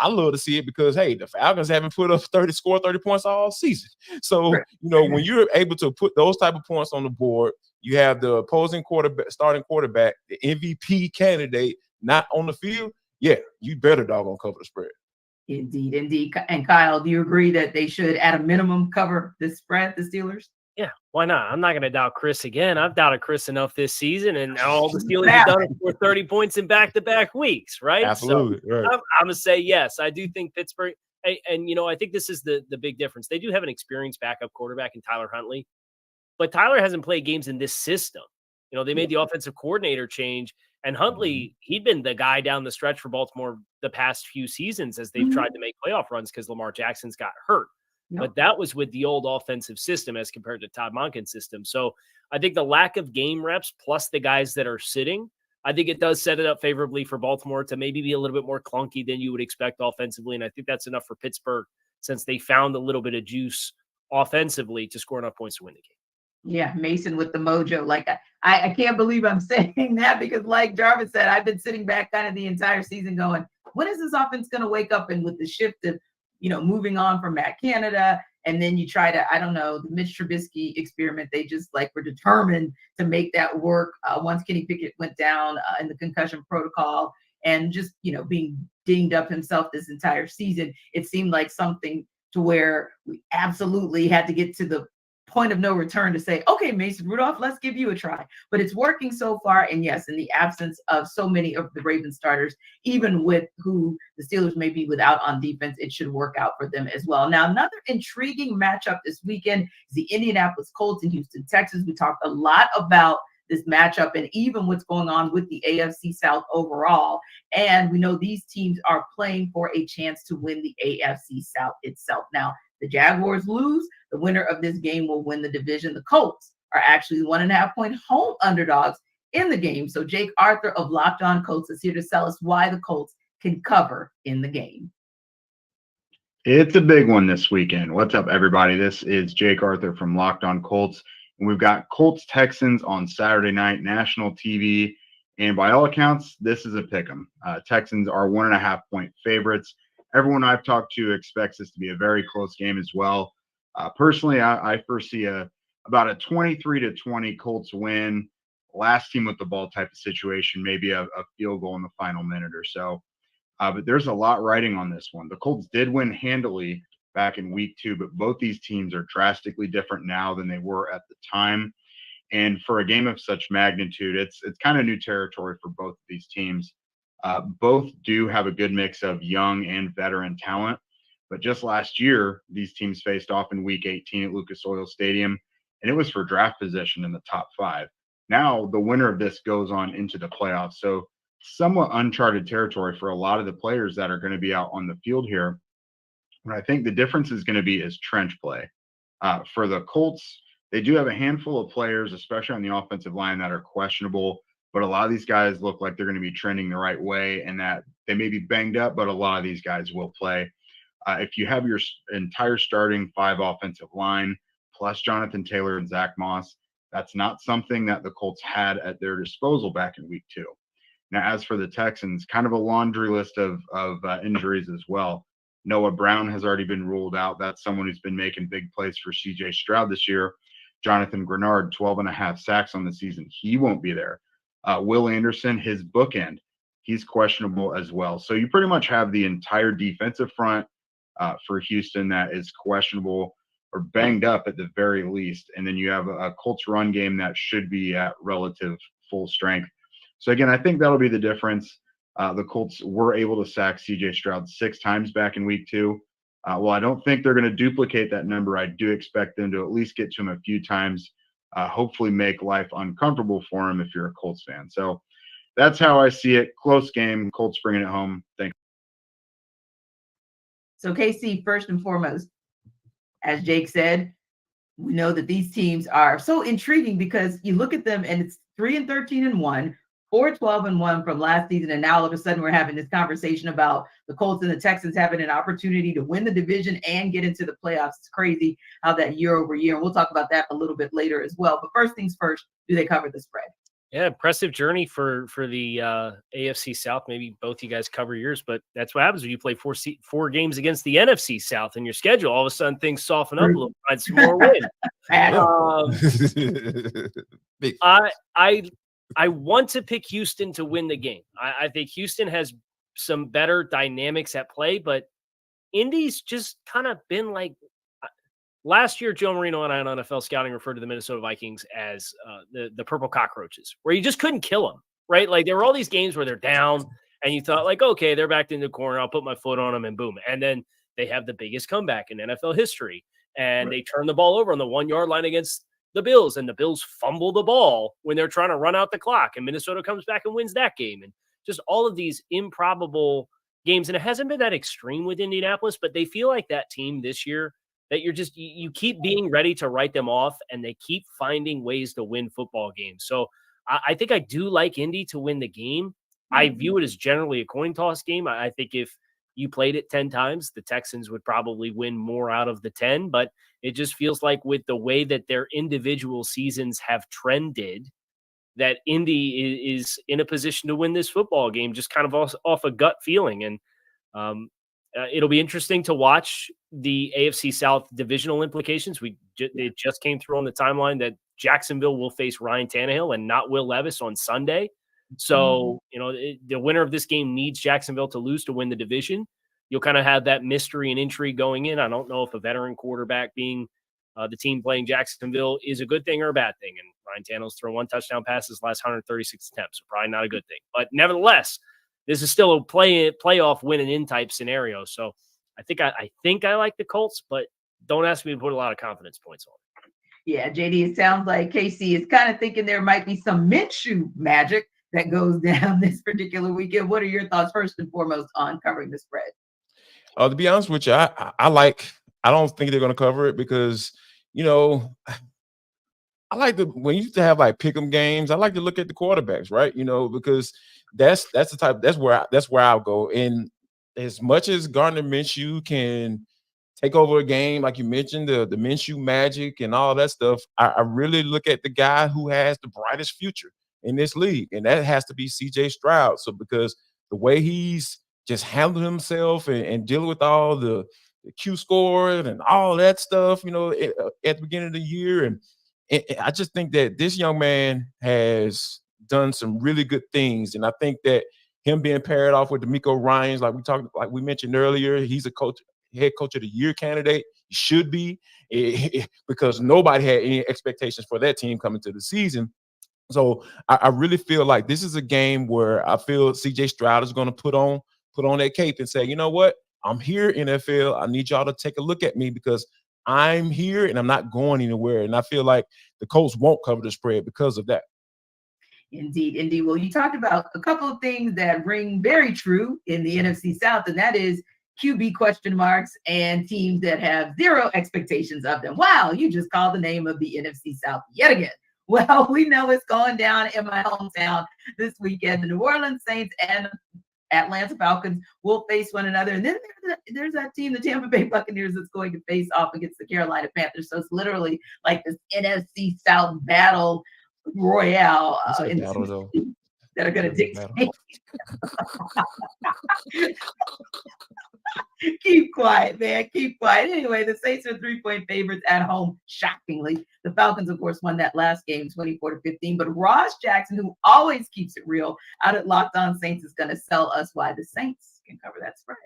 I love to see it because, hey, the Falcons haven't scored 30 points all season. So, when you're able to put those type of points on the board, you have the opposing starting quarterback, the MVP candidate, not on the field. Yeah, you better doggone cover the spread. Indeed. And Kyle, do you agree that they should, at a minimum, cover the spread, the Steelers? Yeah, why not? I'm not going to doubt Chris again. I've doubted Chris enough this season, and all the Steelers have done it for 30 points in back-to-back weeks, right? Absolutely. So right. I'm going to say yes. I do think Pittsburgh, and I think this is the big difference. They do have an experienced backup quarterback in Tyler Huntley, but Tyler hasn't played games in this system. They made the offensive coordinator change, and Huntley, he'd been the guy down the stretch for Baltimore the past few seasons as they've tried to make playoff runs because Lamar Jackson's got hurt. Yep. But that was with the old offensive system as compared to Todd Monken's system. So I think the lack of game reps plus the guys that are sitting, I think it does set it up favorably for Baltimore to maybe be a little bit more clunky than you would expect offensively. And I think that's enough for Pittsburgh since they found a little bit of juice offensively to score enough points to win the game. Yeah, Mason with the mojo. Like, I can't believe I'm saying that because, like Jarvis said, I've been sitting back kind of the entire season going, when is this offense going to wake up? And with the shift of, moving on from Matt Canada, and then you try to, I don't know, the Mitch Trubisky experiment, they just were determined to make that work once Kenny Pickett went down in the concussion protocol and just, being dinged up himself this entire season. It seemed like something to where we absolutely had to get to the point of no return to say, okay, Mason Rudolph, let's give you a try. But it's working so far. And yes, in the absence of so many of the Ravens starters, even with who the Steelers may be without on defense, it should work out for them as well. Now, another intriguing matchup this weekend is the Indianapolis Colts in Houston, Texas. We talked a lot about this matchup and even what's going on with the AFC South overall. And we know these teams are playing for a chance to win the AFC South itself. Now, the Jaguars lose, the winner of this game will win the division. The Colts are actually 1.5-point home underdogs in the game. So Jake Arthur of Locked On Colts is here to tell us why the Colts can cover in the game. It's a big one this weekend. What's up, everybody? This is Jake Arthur from Locked On Colts. And we've got Colts Texans on Saturday night, national TV. And by all accounts, this is a pick 'em. Texans are 1.5-point favorites. Everyone I've talked to expects this to be a very close game as well. Personally, I foresee about a 23-20 Colts win, last team with the ball type of situation, maybe a field goal in the final minute or so. But there's a lot riding on this one. The Colts did win handily back in week 2, but both these teams are drastically different now than they were at the time. And for a game of such magnitude, it's kind of new territory for both of these teams. Both do have a good mix of young and veteran talent. But just last year, these teams faced off in week 18 at Lucas Oil Stadium, and it was for draft position in the top 5. Now, the winner of this goes on into the playoffs. So somewhat uncharted territory for a lot of the players that are going to be out on the field here. What I think the difference is going to be is trench play. For the Colts, they do have a handful of players, especially on the offensive line, that are questionable. But a lot of these guys look like they're going to be trending the right way and that they may be banged up, but a lot of these guys will play. If you have your entire starting 5 offensive line, plus Jonathan Taylor and Zach Moss, that's not something that the Colts had at their disposal back in week 2. Now, as for the Texans, kind of a laundry list of injuries as well. Noah Brown has already been ruled out. That's someone who's been making big plays for CJ Stroud this year. Jonathan Grenard, 12.5 sacks on the season. He won't be there. Will Anderson, his bookend, he's questionable as well. So you pretty much have the entire defensive front for Houston that is questionable or banged up at the very least. And then you have a Colts run game that should be at relative full strength. So again, I think that'll be the difference. The Colts were able to sack CJ Stroud 6 times back in week 2. Well, I don't think they're going to duplicate that number. I do expect them to at least get to him a few times, hopefully make life uncomfortable for him if you're a Colts fan. So that's how I see it. Close game. Colts bringing it home. Thanks. So KC, first and foremost, as Jake said, we know that these teams are so intriguing because you look at them and it's 3-13-1, 4-12-1 from last season. And now all of a sudden we're having this conversation about the Colts and the Texans having an opportunity to win the division and get into the playoffs. It's crazy how that year over year, and we'll talk about that a little bit later as well. But first things first, do they cover the spread? Yeah, impressive journey for the AFC South. Maybe both you guys cover yours, but that's what happens when you play four games against the NFC South in your schedule. All of a sudden, things soften up a little. Find some more wins. I want to pick Houston to win the game. I think Houston has some better dynamics at play, but Indy's just kind of been like last year. Joe Marino and I on NFL Scouting referred to the Minnesota Vikings as the purple cockroaches, where you just couldn't kill them, right? Like there were all these games where they're down and you thought like, okay, they're backed in the corner. I'll put my foot on them and boom. And then they have the biggest comeback in NFL history and they turn the ball over on the 1 yard line against the Bills, and the Bills fumble the ball when they're trying to run out the clock, and Minnesota comes back and wins that game. And just all of these improbable games. And it hasn't been that extreme with Indianapolis, but they feel like that team this year that you keep being ready to write them off, and they keep finding ways to win football games. So I think I do like Indy to win the game. I view it as generally a coin toss game. I think if you played it 10 times, the Texans would probably win more out of the 10, but it just feels like with the way that their individual seasons have trended, that Indy is in a position to win this football game, just kind of off a gut feeling. And it'll be interesting to watch the AFC South divisional implications. It just came through on the timeline that Jacksonville will face Ryan Tannehill and not Will Levis on Sunday. So, the winner of this game needs Jacksonville to lose to win the division. You'll kind of have that mystery and intrigue going in. I don't know if a veteran quarterback being the team playing Jacksonville is a good thing or a bad thing. And Ryan Tannehill's thrown 1 touchdown pass his last 136 attempts, so probably not a good thing. But nevertheless, this is still a playoff win and in type scenario. So I think I like the Colts, but don't ask me to put a lot of confidence points on it. Yeah, JD, it sounds like KC is kind of thinking there might be some Minshew magic that goes down this particular weekend. What are your thoughts first and foremost on covering the spread? To be honest with you, I don't think they're going to cover it because, I like when you used to have like pick'em games. I like to look at the quarterbacks, right? Because that's the type. That's where I'll go. And as much as Gardner Minshew can take over a game, like you mentioned, the Minshew magic and all that stuff, I really look at the guy who has the brightest future in this league, and that has to be CJ Stroud. So because the way he's just handled himself and dealing with all the Q scores and all that stuff, at the beginning of the year. And I just think that this young man has done some really good things. And I think that him being paired off with D'Amico Ryans, like we mentioned earlier, he's head coach of the year candidate. He should be because nobody had any expectations for that team coming to the season. So I really feel like this is a game where I feel CJ Stroud is going to put on that cape and say, you know what? I'm here, NFL. I need y'all to take a look at me because I'm here and I'm not going anywhere. And I feel like the Colts won't cover the spread because of that. Indeed. Well, you talked about a couple of things that ring very true in the NFC South, and that is QB question marks and teams that have zero expectations of them. Wow, you just called the name of the NFC South yet again. Well, we know it's going down in my hometown this weekend. The New Orleans Saints and Atlanta Falcons will face one another. And then there's that team, the Tampa Bay Buccaneers, that's going to face off against the Carolina Panthers. So it's literally like this NFC South battle royale that are going to dictate. Keep quiet, man. Keep quiet. Anyway, the Saints are 3-point favorites at home, shockingly. The Falcons, of course, won that last game 24-15. But Ross Jackson, who always keeps it real, out at Locked On Saints, is going to sell us why the Saints can cover that spread.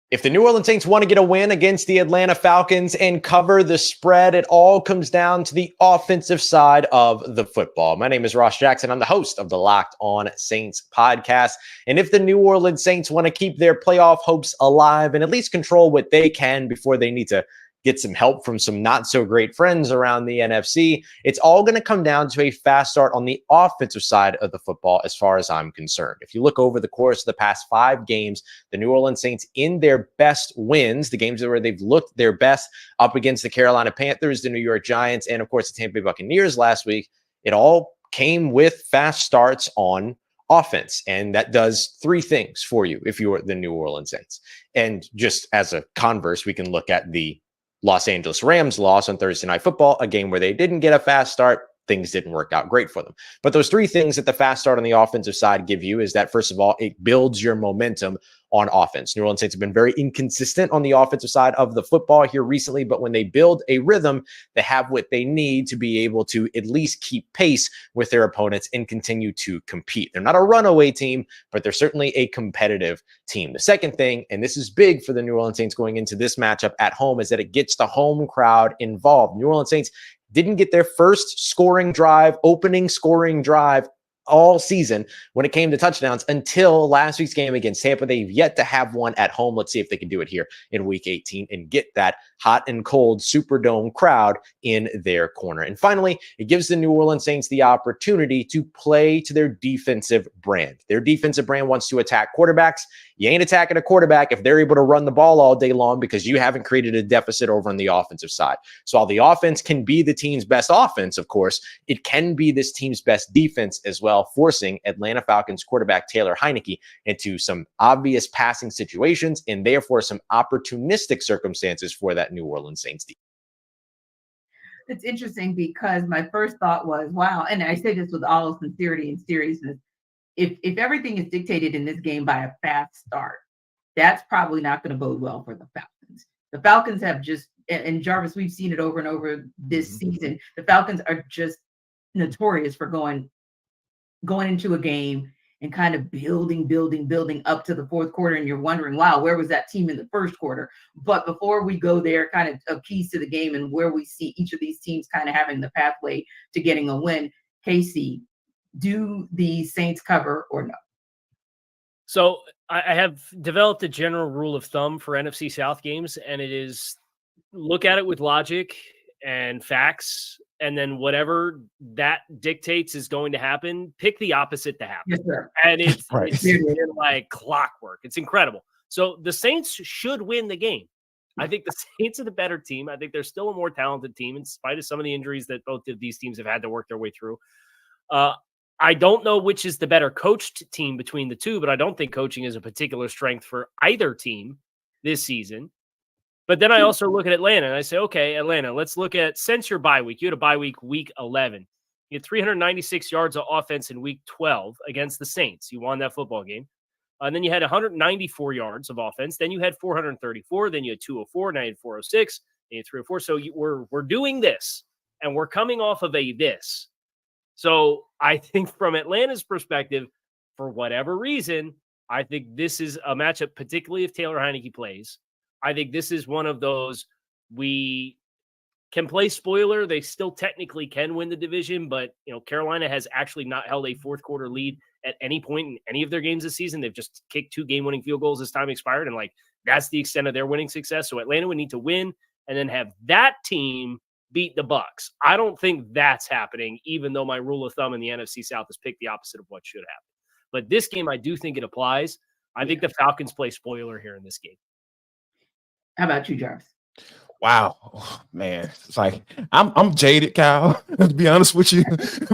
If the New Orleans Saints want to get a win against the Atlanta Falcons and cover the spread, it all comes down to the offensive side of the football. My name is Ross Jackson. I'm the host of the Locked On Saints podcast. And if the New Orleans Saints want to keep their playoff hopes alive and at least control what they can before they need to get some help from some not so great friends around the NFC, it's all going to come down to a fast start on the offensive side of the football as far as I'm concerned. If you look over the course of the past 5 games, the New Orleans Saints in their best wins, the games where they've looked their best up against the Carolina Panthers, the New York Giants, and of course the Tampa Bay Buccaneers last week, it all came with fast starts on offense. And that does 3 things for you if you're the New Orleans Saints. And just as a converse, we can look at the Los Angeles Rams loss on Thursday Night Football, a game where they didn't get a fast start. Things didn't work out great for them. But those 3 things that the fast start on the offensive side give you is that, first of all, it builds your momentum on offense. New Orleans Saints have been very inconsistent on the offensive side of the football here recently, but when they build a rhythm, they have what they need to be able to at least keep pace with their opponents and continue to compete. They're not a runaway team, but they're certainly a competitive team. The second thing, and this is big for the New Orleans Saints going into this matchup at home, is that it gets the home crowd involved. New Orleans Saints didn't get their first opening scoring drive all season when it came to touchdowns until last week's game against Tampa. They've yet to have one at home. Let's see if they can do it here in week 18 and get that hot and cold Superdome crowd in their corner. And finally, it gives the New Orleans Saints the opportunity to play to their defensive brand. Their defensive brand wants to attack quarterbacks. You ain't attacking a quarterback if they're able to run the ball all day long because you haven't created a deficit over on the offensive side. So while the offense can be the team's best offense, of course, it can be this team's best defense as well, forcing Atlanta Falcons quarterback Taylor Heineke into some obvious passing situations and therefore some opportunistic circumstances for that New Orleans Saints defense. It's interesting because my first thought was, wow, and I say this with all sincerity and seriousness, if everything is dictated in this game by a fast start, that's probably not going to bode well for the Falcons. The Falcons have just, and Jarvis, we've seen it over and over this season. The Falcons are just notorious for going into a game and kind of building up to the fourth quarter. And you're wondering, wow, where was that team in the first quarter? But before we go there, kind of keys to the game and where we see each of these teams kind of having the pathway to getting a win. Casey, do the Saints cover or no? So I have developed a general rule of thumb for NFC South games, and it is look at it with logic and facts, and then whatever that dictates is going to happen, pick the opposite to happen. Yes, sir. And it's, Right. it's like clockwork. It's incredible. So the Saints should win the game. I think the Saints are the better team. I think they're still a more talented team in spite of some of the injuries that both of these teams have had to work their way through. I don't know which is the better coached team between the two, but I don't think coaching is a particular strength for either team this season. But then I also look at Atlanta and I say, okay, Atlanta, let's look at, since your bye week, you had a bye week, week 11. You had 396 yards of offense in week 12 against the Saints. You won that football game. And then you had 194 yards of offense. Then you had 434. Then you had 204. Now you had 406. Then you had 304. So we're doing this, and we're coming off of a this. So I think from Atlanta's perspective, for whatever reason, I think this is a matchup, particularly if Taylor Heineke plays. I think this is one of those, we can play spoiler. They still technically can win the division, but Carolina has actually not held a fourth quarter lead at any point in any of their games this season. They've just kicked 2 game-winning field goals as time expired, and that's the extent of their winning success. So Atlanta would need to win and then have that team beat the Bucs. I don't think that's happening, even though my rule of thumb in the NFC South is pick the opposite of what should happen. But this game, I do think it applies. I think the Falcons play spoiler here in this game. How about you, Jarvis? Wow, man, it's like I'm jaded, Kyle, to be honest with you,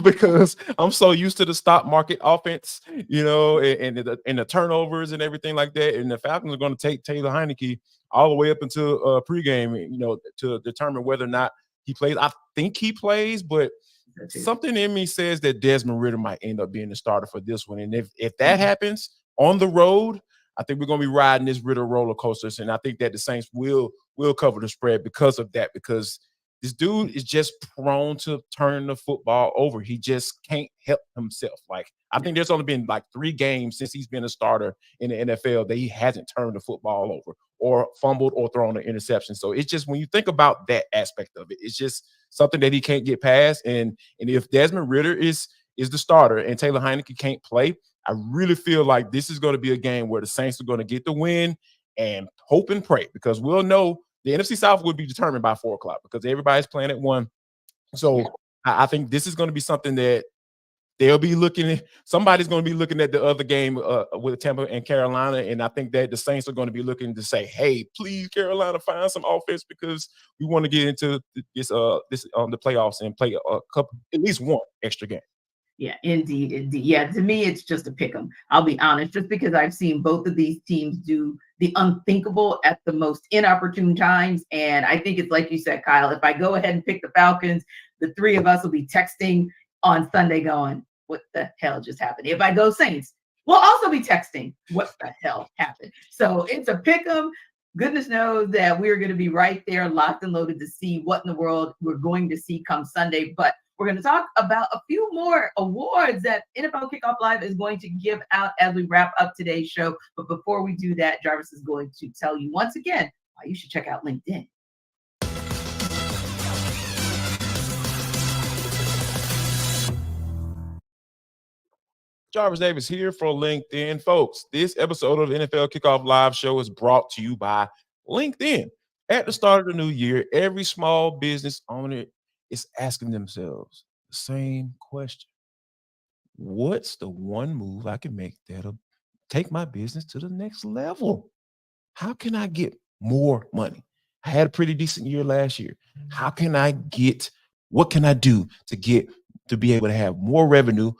because I'm so used to the stock market offense, and the turnovers and everything like that. And the Falcons are going to take Taylor Heineke all the way up until pregame, to determine whether or not he plays. I think he plays, but something in me says that Desmond Ridder might end up being the starter for this one. And if that happens on the road, I think we're going to be riding this Ritter roller coasters, and I think that the Saints will cover the spread because of that, because this dude is just prone to turn the football over. He just can't help himself. Like, I think there's only been like 3 games since he's been a starter in the NFL that he hasn't turned the football over or fumbled or thrown an interception. So it's just, when you think about that aspect of it, it's just something that he can't get past. And if Desmond Ridder is the starter and Taylor Heineke can't play, I really feel like this is going to be a game where the Saints are going to get the win and hope and pray, because we'll know the NFC South will be determined by 4 o'clock because everybody's playing at 1. So I think this is going to be something that they'll be looking at. Somebody's going to be looking at the other game with Tampa and Carolina, and I think that the Saints are going to be looking to say, "Hey, please, Carolina, find some offense because we want to get into this the playoffs and play at least 1 extra game." Yeah, indeed. Yeah, to me, it's just a pick 'em. I'll be honest, just because I've seen both of these teams do the unthinkable at the most inopportune times. And I think it's like you said, Kyle, if I go ahead and pick the Falcons, the 3 of us will be texting on Sunday going, what the hell just happened? If I go Saints, we'll also be texting, what the hell happened? So it's a pick 'em. Goodness knows that we're going to be right there, locked and loaded to see what in the world we're going to see come Sunday. But we're going to talk about a few more awards that NFL Kickoff Live is going to give out as we wrap up today's show. But before we do that, Jarvis is going to tell you once again why you should check out LinkedIn. Jarvis Davis here for LinkedIn. Folks, this episode of the NFL Kickoff Live show is brought to you by LinkedIn. At the start of the new year, every small business owner is asking themselves the same question. What's the one move I can make that'll take my business to the next level? How can I get more money? I had a pretty decent year last year. What can I do to be able to have more revenue,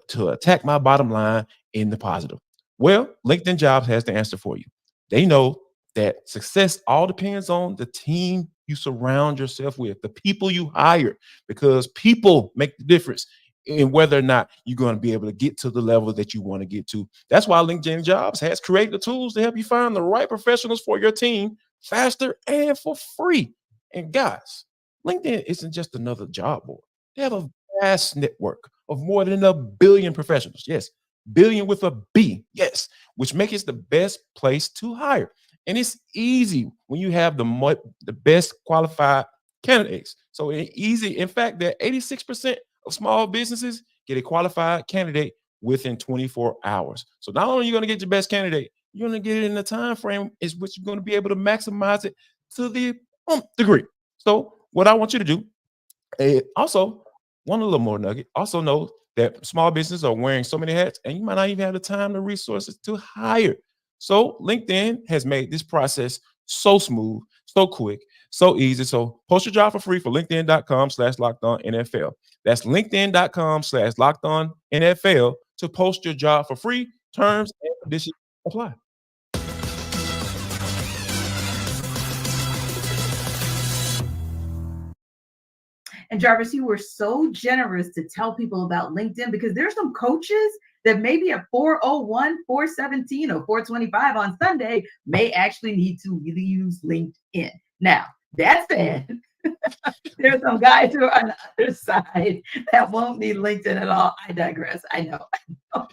to attack my bottom line in the positive? Well, LinkedIn Jobs has the answer for you. They know that success all depends on the team you surround yourself with, the people you hire, because people make the difference in whether or not you're going to be able to get to the level that you want to get to. That's why LinkedIn Jobs has created the tools to help you find the right professionals for your team faster and for free. And guys, LinkedIn isn't just another job board. They have a vast network of more than 1 billion professionals. Yes, billion with a B. Yes, which makes it the best place to hire. And it's easy when you have the best qualified candidates. So it's easy. In fact, that 86% of small businesses get a qualified candidate within 24 hours. So not only are you going to get your best candidate, you're going to get it in the time frame is which you're going to be able to maximize it to the degree. So what I want you to do, also, one little more nugget, also know that small businesses are wearing so many hats, and you might not even have the time, the resources to hire. So LinkedIn has made this process so smooth, so quick, so easy. So post your job for free for LinkedIn.com/LockedOnNFL. That's LinkedIn.com/LockedOnNFL to post your job for free. Terms and conditions apply. And Jarvis, you were so generous to tell people about LinkedIn, because there's some coaches that maybe at 401, 417, or 425 on Sunday may actually need to really use LinkedIn. Now, that said, there's some guys who are on the other side that won't need LinkedIn at all. I digress. I know. A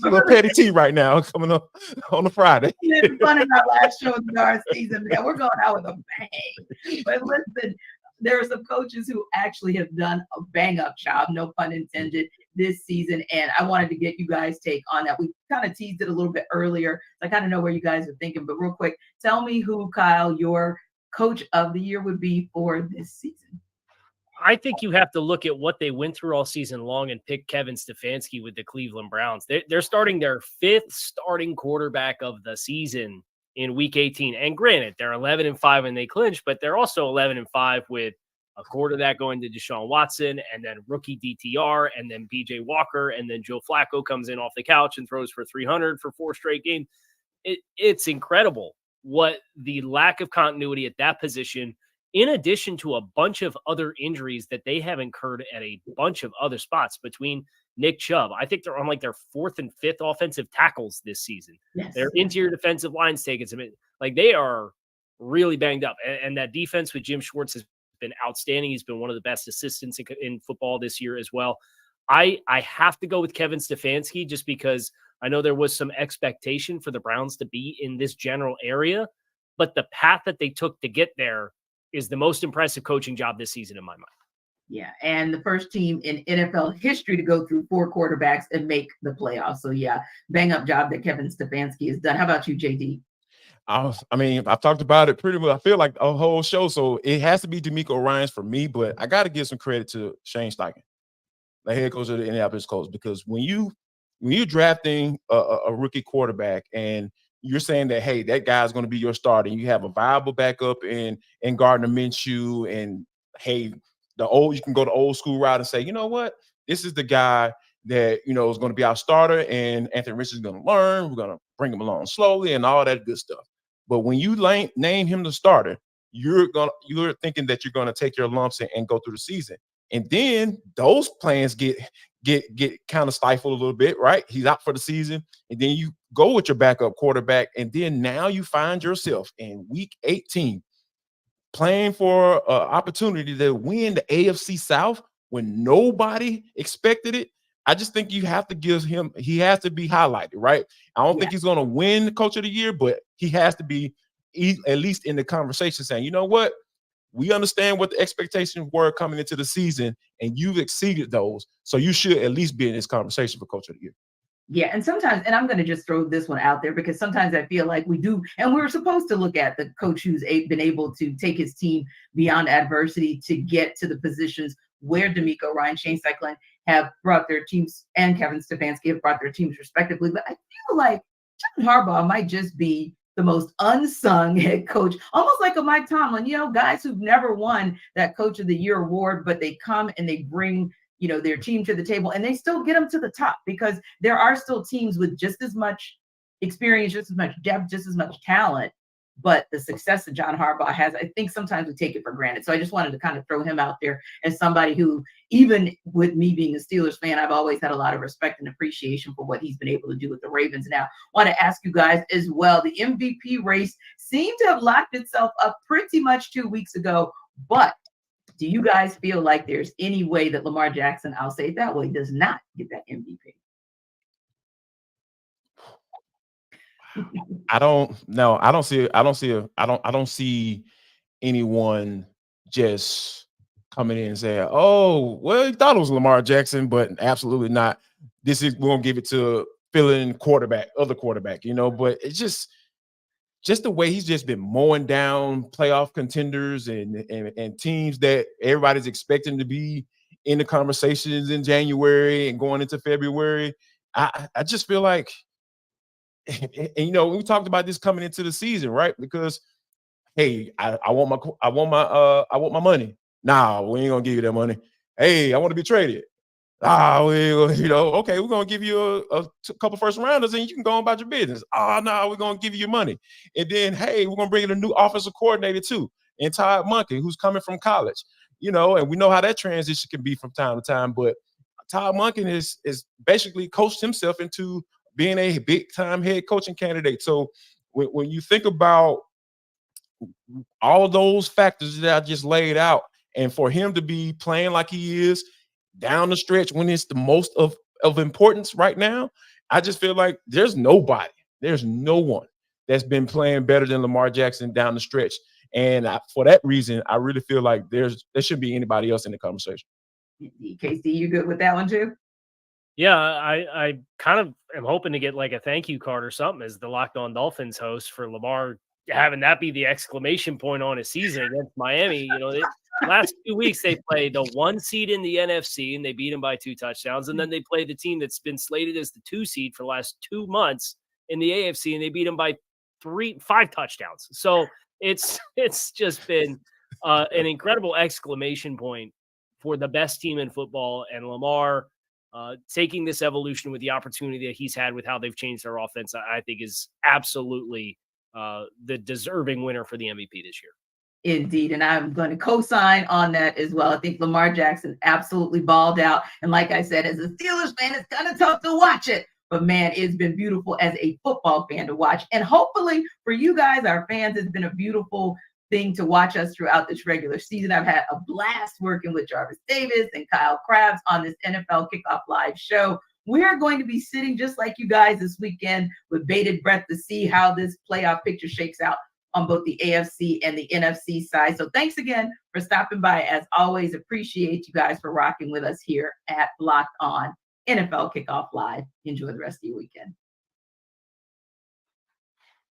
little petty tea right now coming up on a Friday. It's fun in our last show of our season, man. We're going out with a bang. But listen, there are some coaches who actually have done a bang-up job, no pun intended, this season. And I wanted to get you guys' take on that. We kind of teased it a little bit earlier. I kind of know where you guys are thinking. But real quick, tell me who, Kyle, your coach of the year would be for this season. I think you have to look at what they went through all season long and pick Kevin Stefanski with the Cleveland Browns. They're starting their 5th starting quarterback of the season in week 18. And granted, they're 11-5 and they clinch, but they're also 11-5 with a quarterback going to Deshaun Watson and then rookie DTR and then PJ Walker. And then Joe Flacco comes in off the couch and throws for 300 for 4 straight games. It's incredible what the lack of continuity at that position, in addition to a bunch of other injuries that they have incurred at a bunch of other spots between Nick Chubb. I think they're on like their 4th and 5th offensive tackles this season. Yes. Their interior defensive line's taking some, like they are really banged up. And that defense with Jim Schwartz has been outstanding. He's been one of the best assistants in football this year as well. I have to go with Kevin Stefanski just because I know there was some expectation for the Browns to be in this general area, but the path that they took to get there is the most impressive coaching job this season in my mind. Yeah, and the first team in NFL history to go through 4 quarterbacks and make the playoffs. So yeah, bang up job that Kevin Stefanski has done. How about you, JD? I mean, I've talked about it pretty much. I feel like a whole show, so it has to be D'Amico Ryans for me. But I got to give some credit to Shane Steichen, the head coach of the Indianapolis Colts, because when you're drafting a rookie quarterback and you're saying that, hey, that guy's going to be your starter, and you have a viable backup in Gardner Minshew, and hey, you can go the old school route and say, you know what, this is the guy that is going to be our starter, and Anthony Richards is going to learn. We're going to bring him along slowly and all that good stuff. But when you name him the starter, you're thinking that you're going to take your lumps and go through the season. And then those plans get kind of stifled a little bit, right? He's out for the season. And then you go with your backup quarterback. And then now you find yourself in week 18 playing for an opportunity to win the AFC South when nobody expected it. I just think you have to he has to be highlighted, right? I don't think he's going to win the Coach of the Year, but he has to be at least in the conversation saying, you know what? We understand what the expectations were coming into the season, and you've exceeded those. So you should at least be in this conversation for Coach of the Year. Yeah, and sometimes, and I'm going to just throw this one out there because sometimes I feel like we do, and we're supposed to look at the coach who's been able to take his team beyond adversity to get to the positions where D'Amico Ryan, Shane Steichen have brought their teams, and Kevin Stefanski have brought their teams respectively. But I feel like John Harbaugh might just be the most unsung head coach, almost like a Mike Tomlin, guys who've never won that Coach of the Year award, but they come and they bring their team to the table, and they still get them to the top because there are still teams with just as much experience, just as much depth, just as much talent. But the success that John Harbaugh has, I think sometimes we take it for granted. So I just wanted to kind of throw him out there as somebody who, even with me being a Steelers fan, I've always had a lot of respect and appreciation for what he's been able to do with the Ravens. Now, I want to ask you guys as well, the MVP race seemed to have locked itself up pretty much 2 weeks ago, but do you guys feel like there's any way that Lamar Jackson, I'll say it that way, does not get that MVP? I don't see anyone just coming in and saying, "Oh, well, he thought it was Lamar Jackson, but absolutely not. We're gonna give it to fill-in other quarterback." But it's just the way he's just been mowing down playoff contenders and teams that everybody's expecting to be in the conversations in January and going into February. I just feel like, and we talked about this coming into the season, right? Because hey, I want my money. Nah, we ain't gonna give you that money. Hey, I want to be traded. Okay, we're gonna give you a couple first rounders and you can go about your business. No, we're gonna give you your money. And then, hey, we're gonna bring in a new offensive coordinator too, and Todd Monken, who's coming from college. And we know how that transition can be from time to time. But Todd Monken is basically coached himself into being a big time head coaching candidate. So when you think about all those factors that I just laid out, and for him to be playing like he is down the stretch when it's the most of importance right now, I just feel like there's no one that's been playing better than Lamar Jackson down the stretch. And for that reason, I really feel like there shouldn't be anybody else in the conversation. KC, you good with that one too? Yeah, I kind of am hoping to get like a thank you card or something as the Locked On Dolphins host for Lamar, having that be the exclamation point on his season against Miami. Last 2 weeks, they played the 1 seed in the NFC, and they beat them by 2 touchdowns. And then they played the team that's been slated as the 2 seed for the last 2 months in the AFC, and they beat them by 5 touchdowns. So it's just been an incredible exclamation point for the best team in football. And Lamar taking this evolution with the opportunity that he's had with how they've changed their offense, I think is absolutely the deserving winner for the MVP this year. Indeed. And I'm going to co-sign on that as well. I think Lamar Jackson absolutely balled out. And like I said, as a Steelers fan, it's kind of tough to watch it. But man, it's been beautiful as a football fan to watch. And hopefully for you guys, our fans, it's been a beautiful thing to watch us throughout this regular season. I've had a blast working with Jarvis Davis and Kyle Krabs on this NFL Kickoff Live show. We're going to be sitting just like you guys this weekend with bated breath to see how this playoff picture shakes out on both the AFC and the NFC side. So thanks again for stopping by. As always, appreciate you guys for rocking with us here at Locked On NFL Kickoff Live. Enjoy the rest of your weekend.